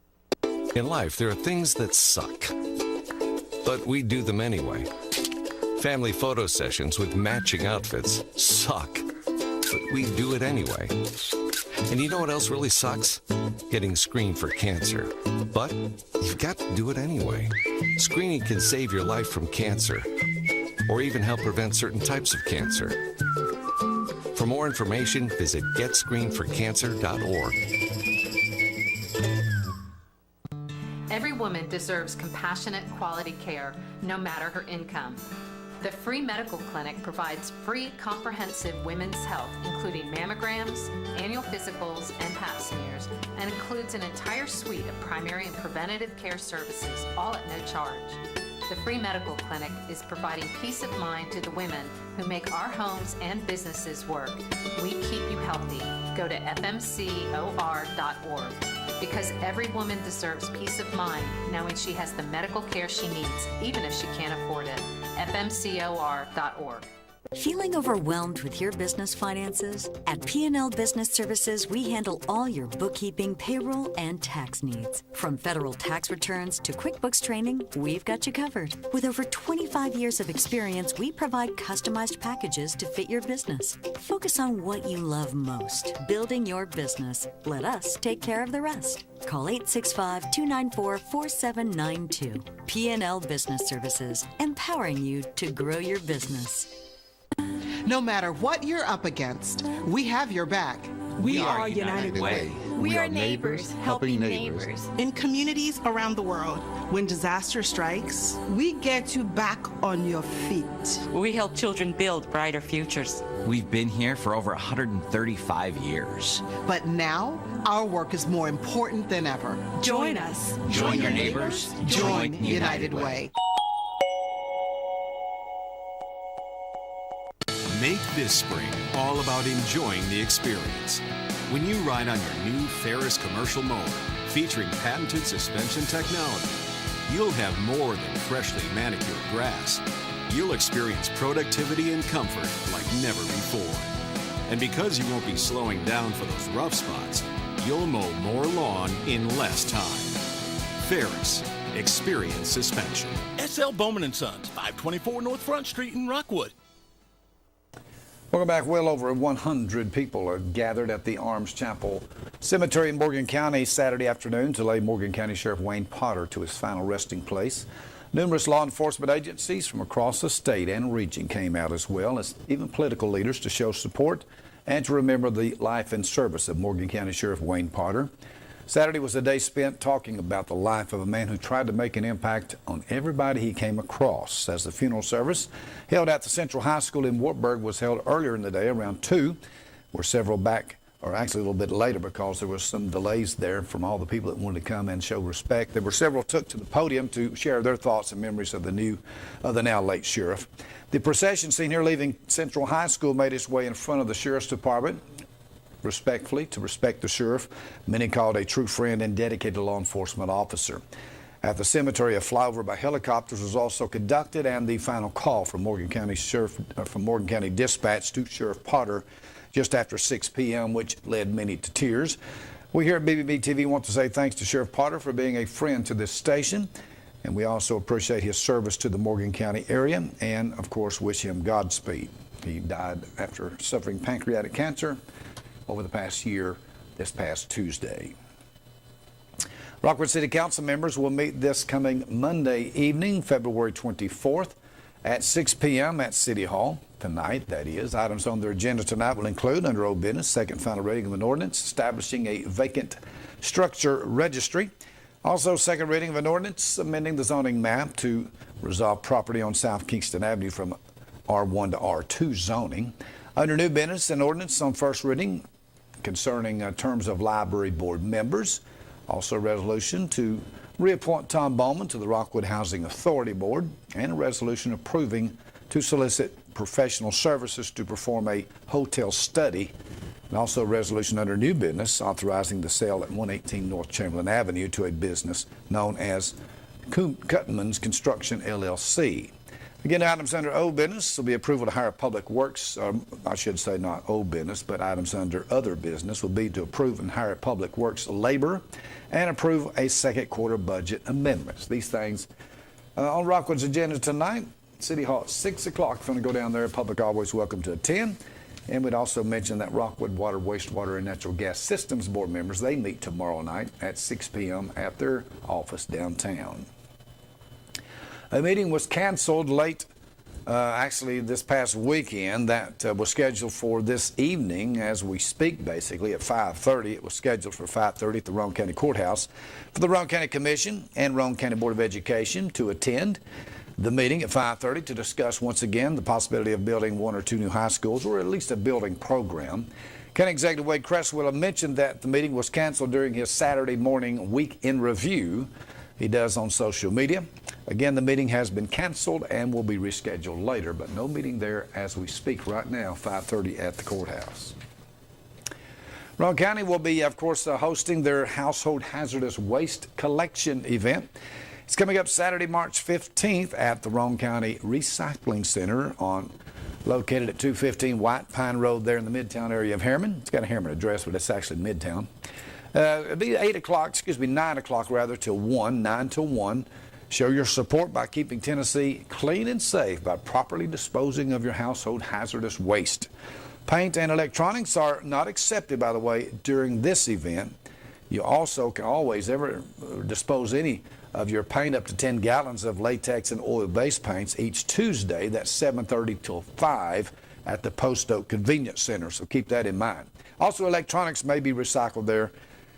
In life, there are things that suck, but we do them anyway. Family photo sessions with matching outfits suck, but we do it anyway. And you know what else really sucks? Getting screened for cancer. But you've got to do it anyway. Screening can save your life from cancer, or even help prevent certain types of cancer. For more information, visit getscreenedforcancer.org. Every woman deserves compassionate, quality care, no matter her income. The free medical clinic provides free, comprehensive women's health, including mammograms, annual physicals, and pap smears, and includes an entire suite of primary and preventative care services, all at no charge. The free medical clinic is providing peace of mind to the women who make our homes and businesses work. We keep you healthy. Go to fmcor.org. Because every woman deserves peace of mind knowing she has the medical care she needs, even if she can't afford it. fmcor.org. Feeling overwhelmed with your business finances? At P&L Business Services, we handle all your bookkeeping, payroll, and tax needs. From federal tax returns to QuickBooks training, we've got you covered. With over 25 years of experience, we provide customized packages to fit your business. Focus on what you love most, building your business. Let us take care of the rest. Call 865-294-4792. P&L Business Services, empowering you to grow your business. No matter what you're up against, we have your back. We are United Way. We are neighbors helping neighbors. In communities around the world, when disaster strikes, We get you back on your feet. We help children build brighter futures. We've been here for over 135 years. but now our work is more important than ever. Join us. Join your neighbors. Join United Way. Make this spring all about enjoying the experience. When you ride on your new Ferris commercial mower featuring patented suspension technology, you'll have more than freshly manicured grass. You'll experience productivity and comfort like never before. And because you won't be slowing down for those rough spots, you'll mow more lawn in less time. Ferris, experience suspension. SL Bowman & Sons, 524 North Front Street in Rockwood. Welcome back. Well over 100 people are gathered at the Arms Chapel Cemetery in Morgan County Saturday afternoon to lay Morgan County Sheriff Wayne Potter to his final resting place. Numerous law enforcement agencies from across the state and region came out, as well as even political leaders, to show support and to remember the life and service of Morgan County Sheriff Wayne Potter. Saturday was a day spent talking about the life of a man who tried to make an impact on everybody he came across. As the funeral service held at the Central High School in Wartburg was held earlier in the day around 2, were several back, or actually a little bit later because there was some delays there from all the people that wanted to come and show respect. There were several took to the podium to share their thoughts and memories of the now late sheriff. The procession seen here leaving Central High School made its way in front of the Sheriff's Department, respectfully, to respect the sheriff, many called a true friend and dedicated law enforcement officer. At the cemetery, a flyover by helicopters was also conducted, and the final call from Morgan County Dispatch to Sheriff Potter just after 6 p.m., which led many to tears. We here at BBB-TV want to say thanks to Sheriff Potter for being a friend to this station, and we also appreciate his service to the Morgan County area, and of course wish him Godspeed. He died after suffering pancreatic cancer over the past year, this past Tuesday. Rockwood City Council members will meet this coming Monday evening, February 24th at 6 p.m. at City Hall. Tonight, that is. Items on their agenda tonight will include, under old business, second final reading of an ordinance establishing a vacant structure registry. Also, second reading of an ordinance amending the zoning map to resolve property on South Kingston Avenue from R1 to R2 zoning. Under new business, an ordinance on first reading concerning terms of library board members. Also a resolution to reappoint Tom Bowman to the Rockwood Housing Authority Board, and a resolution approving to solicit professional services to perform a hotel study. And also a resolution under new business authorizing the sale at 118 North Chamberlain Avenue to a business known as Cumberland Construction LLC. Again, items under old business will be approval to hire public works, I should say not old business, but items under other business will be to approve and hire public works labor and approve a second quarter budget amendments. These things on Rockwood's agenda tonight. City Hall at 6 o'clock. If you want to go down there, public always welcome to attend. And we'd also mention that Rockwood Water, Wastewater, and Natural Gas Systems Board members, they meet tomorrow night at 6 p.m. at their office downtown. A meeting was canceled late, actually this past weekend, that was scheduled for this evening as we speak, basically at 5:30. It was scheduled for 5:30 at the Roane County Courthouse for the Roane County Commission and Roane County Board of Education to attend the meeting at 5:30 to discuss once again the possibility of building one or two new high schools, or at least a building program. County Executive Wade Cresswell mentioned that the meeting was canceled during his Saturday morning week in review he does on social media. Again, the meeting has been canceled and will be rescheduled later, but no meeting there as we speak right now, 5:30 at the courthouse. Roane County will be, of course, hosting their household hazardous waste collection event. It's coming up Saturday, March 15th at the Roane County Recycling Center on located at 215 White Pine Road there in the Midtown area of Harriman. It's got a Harriman address, but it's actually Midtown. It'll be 9 o'clock rather, till 9 till 1. Show your support by keeping Tennessee clean and safe by properly disposing of your household hazardous waste. Paint and electronics are not accepted, by the way, during this event. You also can always ever dispose any of your paint up to 10 gallons of latex and oil-based paints each Tuesday. That's 7:30 till 5 at the Post Oak Convenience Center, so keep that in mind. Also, electronics may be recycled there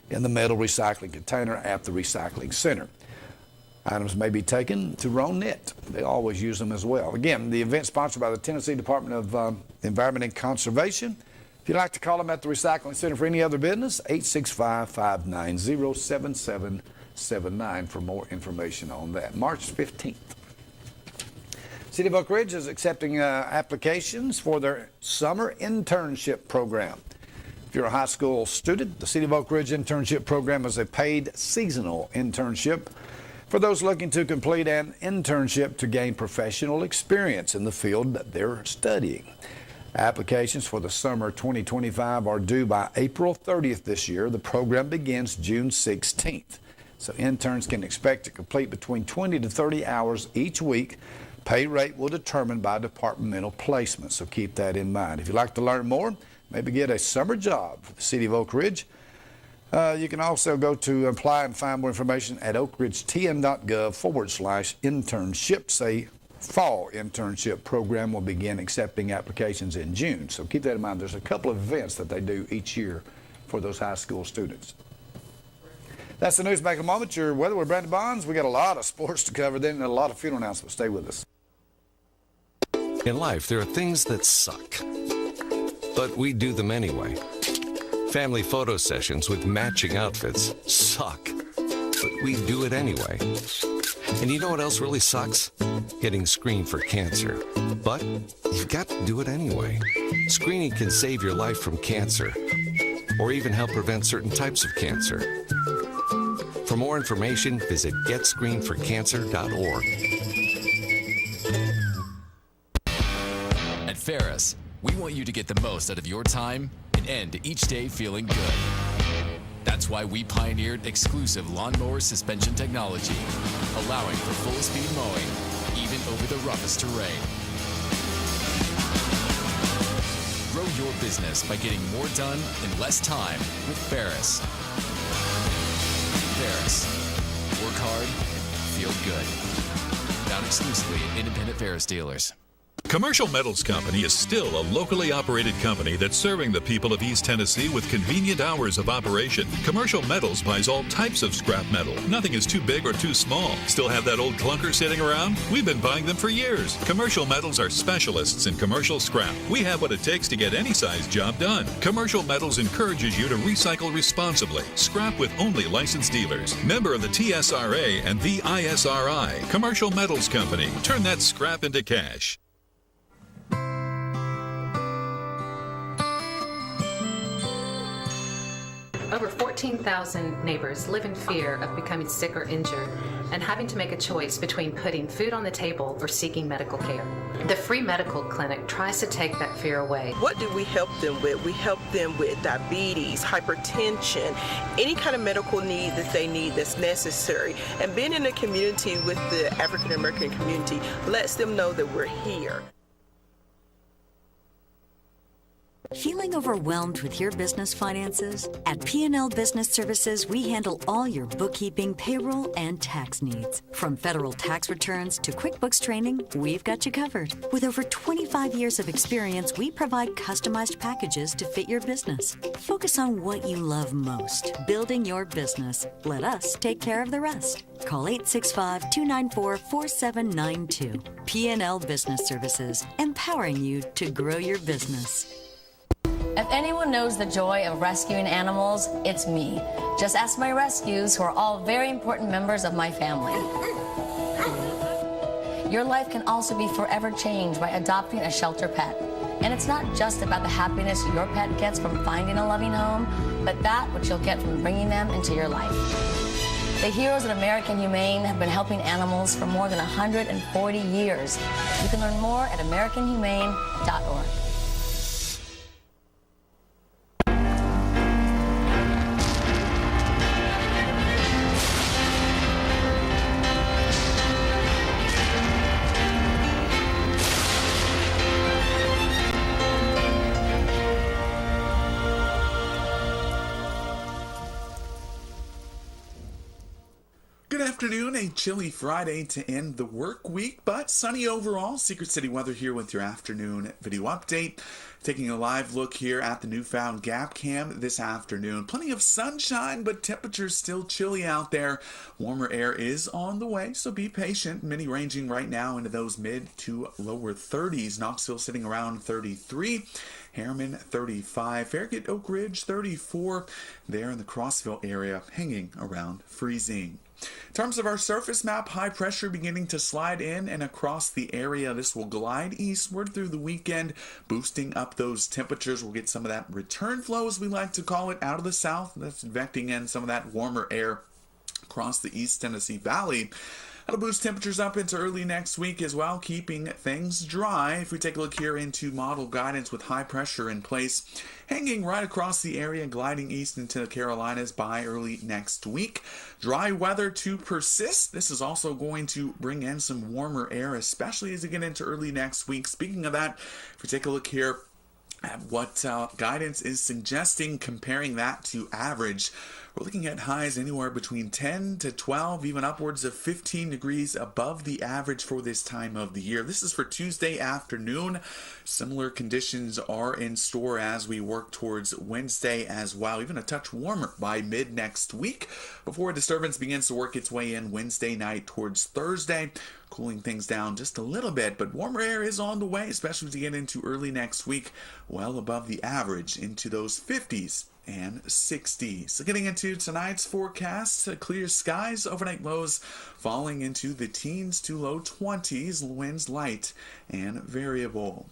in the metal recycling container at the recycling center. Items may be taken to Roane. They always use them as well. Again, the event sponsored by the Tennessee Department of Environment and Conservation. If you'd like to call them at the Recycling Center for any other business, 865-590-7779 for more information on that. March 15th. City of Oak Ridge is accepting applications for their summer internship program. If you're a high school student, the City of Oak Ridge internship program is a paid seasonal internship for those looking to complete an internship to gain professional experience in the field that they're studying. Applications for the summer 2025 are due by April 30th this year. The program begins June 16th. So interns can expect to complete between 20 to 30 hours each week. Pay rate will determine by departmental placement, so keep that in mind. If you'd like to learn more, maybe get a summer job for the City of Oak Ridge, you can also go to apply and find more information at oakridgetn.gov/internship. Say fall internship program will begin accepting applications in June. So keep that in mind. There's a couple of events that they do each year for those high school students. That's the news. Back in a moment. Your weather with Brandon Bonds. We got a lot of sports to cover then and a lot of funeral announcements. Stay with us. In life, there are things that suck, but we do them anyway. Family photo sessions with matching outfits suck, but we do it anyway. And you know what else really sucks? Getting screened for cancer. But you've got to do it anyway. Screening can save your life from cancer, or even help prevent certain types of cancer. For more information, visit getscreenedforcancer.org. At Ferris, we want you to get the most out of your time and end each day feeling good. That's why we pioneered exclusive lawnmower suspension technology, allowing for full-speed mowing, even over the roughest terrain. Grow your business by getting more done in less time with Ferris. Ferris. Work hard, feel good. Found exclusively at independent Ferris dealers. Commercial Metals Company is still a locally operated company that's serving the people of East Tennessee with convenient hours of operation. Commercial Metals buys all types of scrap metal. Nothing is too big or too small. Still have that old clunker sitting around? We've been buying them for years. Commercial Metals are specialists in commercial scrap. We have what it takes to get any size job done. Commercial Metals encourages you to recycle responsibly. Scrap with only licensed dealers. Member of the TSRA and the ISRI. Commercial Metals Company. Turn that scrap into cash. Over 14,000 neighbors live in fear of becoming sick or injured and having to make a choice between putting food on the table or seeking medical care. The free medical clinic tries to take that fear away. What do we help them with? We help them with diabetes, hypertension, any kind of medical need that they need that's necessary. And being in a community with the African American community lets them know that we're here. Feeling overwhelmed with your business finances? At P&L Business Services, we handle all your bookkeeping, payroll, and tax needs. From federal tax returns to QuickBooks training, we've got you covered. With over 25 years of experience, we provide customized packages to fit your business. Focus on what you love most, building your business. Let us take care of the rest. Call 865-294-4792. P&L Business Services, empowering you to grow your business. If anyone knows the joy of rescuing animals, it's me. Just ask my rescues, who are all very important members of my family. Your life can also be forever changed by adopting a shelter pet. And it's not just about the happiness your pet gets from finding a loving home, but that which you'll get from bringing them into your life. The heroes at American Humane have been helping animals for more than 140 years. You can learn more at AmericanHumane.org. Good afternoon, a chilly Friday to end the work week, but sunny overall. Secret City weather here with your afternoon video update. Taking a live look here at the newfound Gap Cam this afternoon. Plenty of sunshine, but temperatures still chilly out there. Warmer air is on the way, so be patient. Many ranging right now into those mid to lower 30s. Knoxville sitting around 33. Harriman 35. Farragut, Oak Ridge 34. There in the Crossville area, hanging around freezing. In terms of our surface map, high pressure beginning to slide in and across the area. This will glide eastward through the weekend, boosting up those temperatures. We'll get some of that return flow, as we like to call it, out of the south. That's vecting in some of that warmer air across the East Tennessee Valley. That'll boost temperatures up into early next week as well, keeping things dry. If we take a look here into model guidance with high pressure in place, hanging right across the area, gliding east into the Carolinas by early next week. Dry weather to persist. This is also going to bring in some warmer air, especially as we get into early next week. Speaking of that, if we take a look here at what guidance is suggesting, comparing that to average, we're looking at highs anywhere between 10 to 12, even upwards of 15 degrees above the average for this time of the year. This is for Tuesday afternoon. Similar conditions are in store as we work towards Wednesday as well, even a touch warmer by mid next week before a disturbance begins to work its way in Wednesday night towards Thursday, cooling things down just a little bit, but warmer air is on the way, especially as we get into early next week, well above the average into those 50s and 60s. So getting into tonight's forecast, clear skies, overnight lows falling into the teens to low 20s, winds light and variable.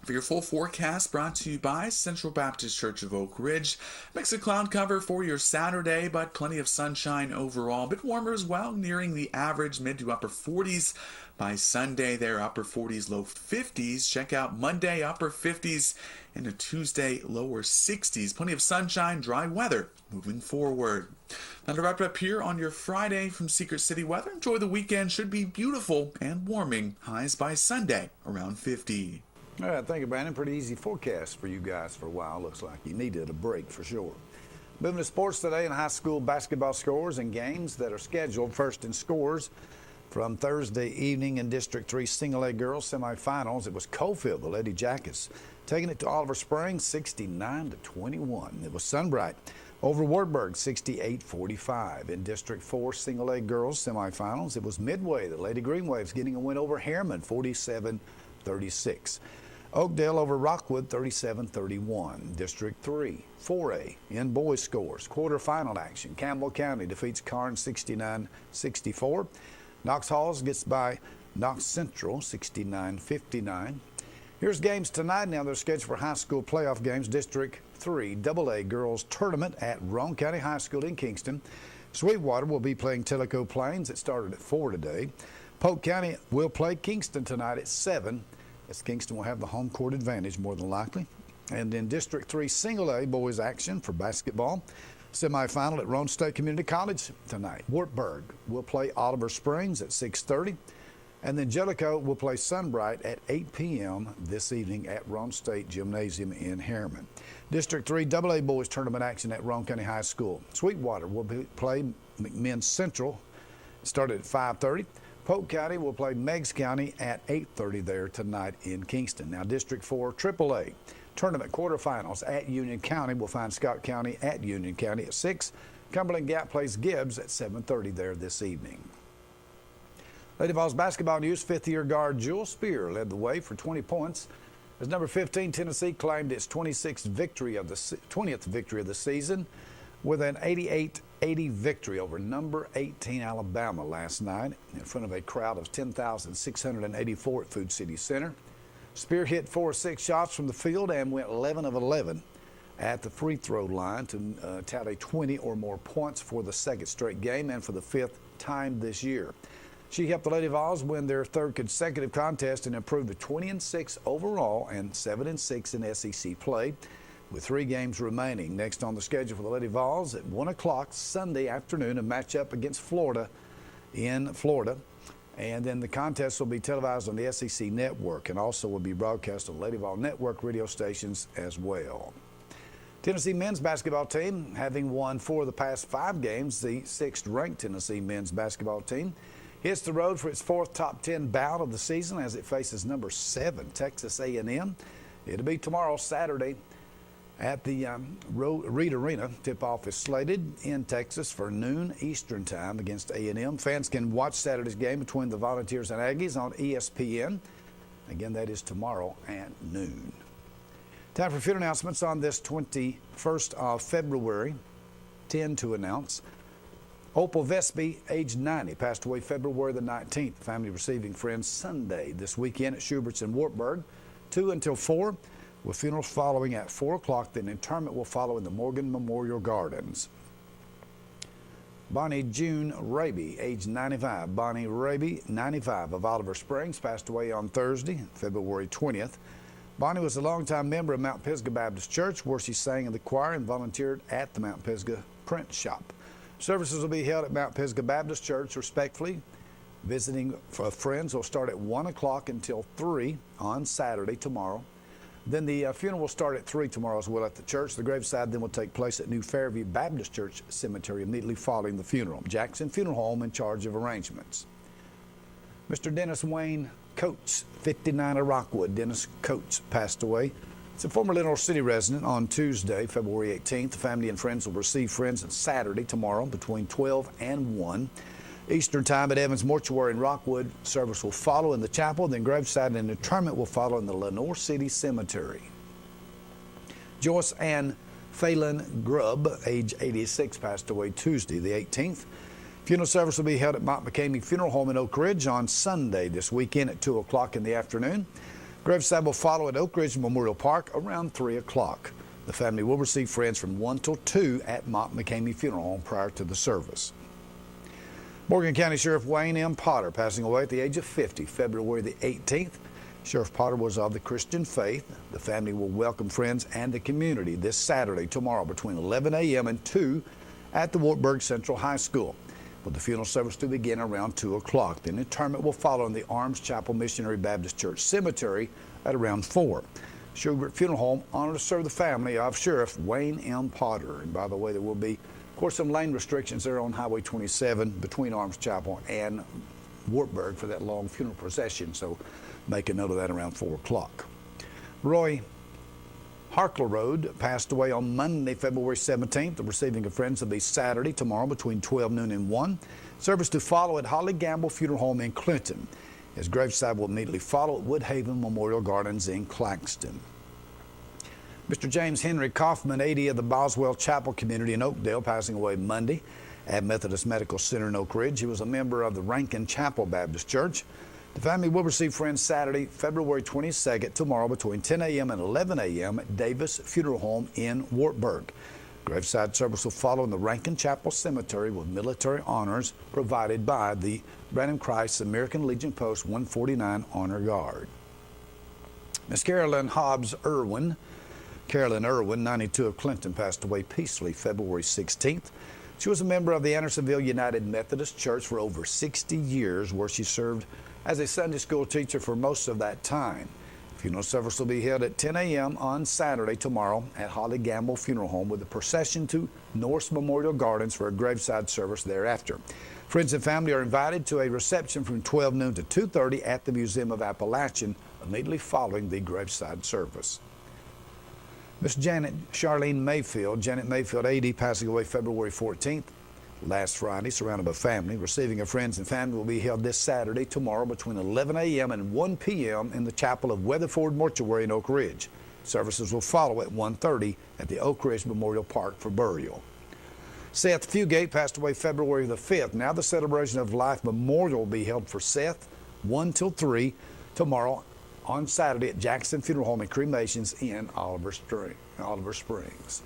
For your full forecast, brought to you by Central Baptist Church of Oak Ridge. Mix of cloud cover for your Saturday, but plenty of sunshine overall. A bit warmer as well, nearing the average, mid to upper 40s. By Sunday, there upper 40s, low 50s. Check out Monday, upper 50s, and a Tuesday, lower 60s. Plenty of sunshine, dry weather moving forward. Now to wrap it up here on your Friday from Secret City weather. Enjoy the weekend. Should be beautiful and warming. Highs by Sunday, around 50. All right, thank you, Brandon. Pretty easy forecast for you guys for a while. Looks like you needed a break for sure. Moving to sports today, in high school basketball scores and games that are scheduled. First in scores from Thursday evening in District 3 Single A girls semifinals. It was Coalfield, the Lady Jackets, taking it to Oliver Springs 69-21. It was Sunbright over Wartburg 68-45. In District 4 Single A girls semifinals, it was Midway, the Lady Green Waves, getting a win over Harriman 47-36. Oakdale over Rockwood 37-31. District 3 4A in boys scores. Quarterfinal action. Campbell County defeats Karn 69-64. Knox Halls gets by Knox Central 69-59. Here's games tonight. Now they're scheduled for high school playoff games. District 3 AA girls tournament at Roane County High School in Kingston. Sweetwater will be playing Tellico Plains. It started at 4 today. Polk County will play Kingston tonight at 7. As Kingston will have the home court advantage more than likely. And in District 3 Single A boys action for basketball, semifinal at Roane State Community College tonight. Wartburg will play Oliver Springs at 6:30. And then Jellicoe will play Sunbright at 8 p.m. this evening at Roane State Gymnasium in Harriman. District 3 AA boys tournament action at Roane County High School. Sweetwater will play McMinn Central. It started at 5:30. Polk County will play Meigs County at 8:30 there tonight in Kingston. Now District 4 AAA tournament quarterfinals at Union County will find Scott County at Union County at 6. Cumberland Gap plays Gibbs at 7:30 there this evening. Lady Vols basketball news, fifth-year guard Jewel Spear led the way for 20 points as number 15 Tennessee claimed its 20th victory of the season with an 88-80 victory over number 18 Alabama last night in front of a crowd of 10,684 at Food City Center. Spear hit 4 of 6 shots from the field and went 11 of 11 at the free throw line to tally 20 or more points for the second straight game and for the 5th time this year. She helped the Lady Vols win their 3rd consecutive contest and improve to 20-6 overall and 7-6 in SEC play, with 3 games remaining. Next on the schedule for the Lady Vols at 1 o'clock Sunday afternoon, a matchup against Florida in Florida. And then the contest will be televised on the SEC Network and also will be broadcast on Lady Vol Network radio stations as well. Tennessee men's basketball team, having won 4 of the past 5 games, the 6th-ranked Tennessee men's basketball team hits the road for its 4th top 10 bout of the season as it faces number 7 Texas A&M. It'll be tomorrow, Saturday, at the Reed Arena. Tip-off is slated in Texas for noon Eastern time against A&M. Fans can watch Saturday's game between the Volunteers and Aggies on ESPN. Again, that is tomorrow at noon. Time for a few announcements on this 21st of February. 10 to announce. Opal Vesby, age 90, passed away February the 19th. Family receiving friends Sunday this weekend at Schubert's in Wartburg, 2 until 4, with funerals following at 4 o'clock. Then interment will follow in the Morgan Memorial Gardens. Bonnie June Raby, age 95. Bonnie Raby, 95, of Oliver Springs, passed away on Thursday, February 20th. Bonnie was a longtime member of Mount Pisgah Baptist Church, where she sang in the choir and volunteered at the Mount Pisgah print shop. Services will be held at Mount Pisgah Baptist Church, respectfully. Visiting friends will start at 1 o'clock until 3 on Saturday, tomorrow. Then the funeral will start at 3 tomorrow as well at the church. The graveside then will take place at New Fairview Baptist Church Cemetery immediately following the funeral. Jackson Funeral Home in charge of arrangements. Mr. Dennis Wayne Coates, 59 of Rockwood. Dennis Coates passed away. He's a former Lenore City resident. On Tuesday, February 18th. The family and friends will receive friends on Saturday, tomorrow, between 12 and 1 Eastern time at Evans Mortuary in Rockwood. Service will follow in the chapel, then graveside and interment will follow in the Lenore City Cemetery. Joyce Ann Phelan Grubb, age 86, passed away Tuesday, the 18th. Funeral service will be held at Mont McCamey Funeral Home in Oak Ridge on Sunday this weekend at 2 o'clock in the afternoon. Graveside will follow at Oak Ridge Memorial Park around 3 o'clock. The family will receive friends from 1 till 2 at Mont McCamey Funeral Home prior to the service. Morgan County Sheriff Wayne M. Potter passing away at the age of 50, February the 18th. Sheriff Potter was of the Christian faith. The family will welcome friends and the community this Saturday, tomorrow, between 11 a.m. and 2 at the Wartburg Central High School, with the funeral service to begin around 2 o'clock. Then interment will follow in the Arms Chapel Missionary Baptist Church Cemetery at around 4. Schubert Funeral Home honored to serve the family of Sheriff Wayne M. Potter. And by the way, there will be, of course, some lane restrictions there on Highway 27 between Arms Chapel and Wartburg for that long funeral procession, so make a note of that around 4 o'clock. Roy Harkler passed away on Monday, February 17th. The receiving of friends will be Saturday, tomorrow, between 12 noon and 1. Service to follow at Holly Gamble Funeral Home in Clinton. His graveside will immediately follow at Woodhaven Memorial Gardens in Claxton. Mr. James Henry Kaufman, 80, of the Boswell Chapel community in Oakdale, passing away Monday at Methodist Medical Center in Oak Ridge. He was a member of the Rankin Chapel Baptist Church. The family will receive friends Saturday, February 22nd, tomorrow, between 10 a.m. and 11 a.m. at Davis Funeral Home in Wartburg. Graveside service will follow in the Rankin Chapel Cemetery with military honors provided by the Brandon Christ American Legion Post 149 Honor Guard. Miss Carolyn Hobbs Irwin, 92, of Clinton, passed away peacefully February 16th. She was a member of the Andersonville United Methodist Church for over 60 years, where she served as a Sunday school teacher for most of that time. Funeral service will be held at 10 a.m. on Saturday, tomorrow, at Holly Gamble Funeral Home, with a procession to Norse Memorial Gardens for a graveside service thereafter. Friends and family are invited to a reception from 12 noon to 2:30 at the Museum of Appalachian, immediately following the graveside service. Miss Janet Mayfield, 80, passing away February 14th. Last Friday, surrounded by family. Receiving of friends and family will be held this Saturday, tomorrow, between 11 a.m. and 1 p.m. in the chapel of Weatherford Mortuary in Oak Ridge. Services will follow at 1:30 at the Oak Ridge Memorial Park for burial. Seth Fugate passed away February the 5th. Now the Celebration of Life Memorial will be held for Seth, 1 till 3, tomorrow on Saturday at Jackson Funeral Home and Cremations in Oliver Springs.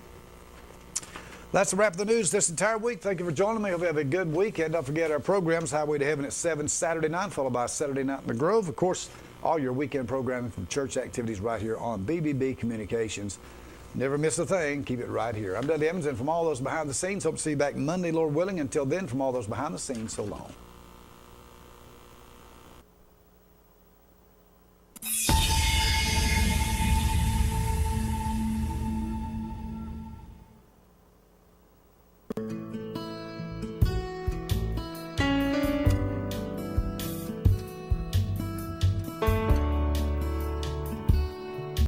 That's a wrap of the news this entire week. Thank you for joining me. Hope you have a good week. And don't forget our programs, Highway to Heaven at 7 Saturday night, followed by Saturday Night in the Grove. Of course, all your weekend programming from church activities right here on BBB Communications. Never miss a thing. Keep it right here. I'm Dudley Evans, and from all those behind the scenes, hope to see you back Monday, Lord willing. Until then, from all those behind the scenes, so long.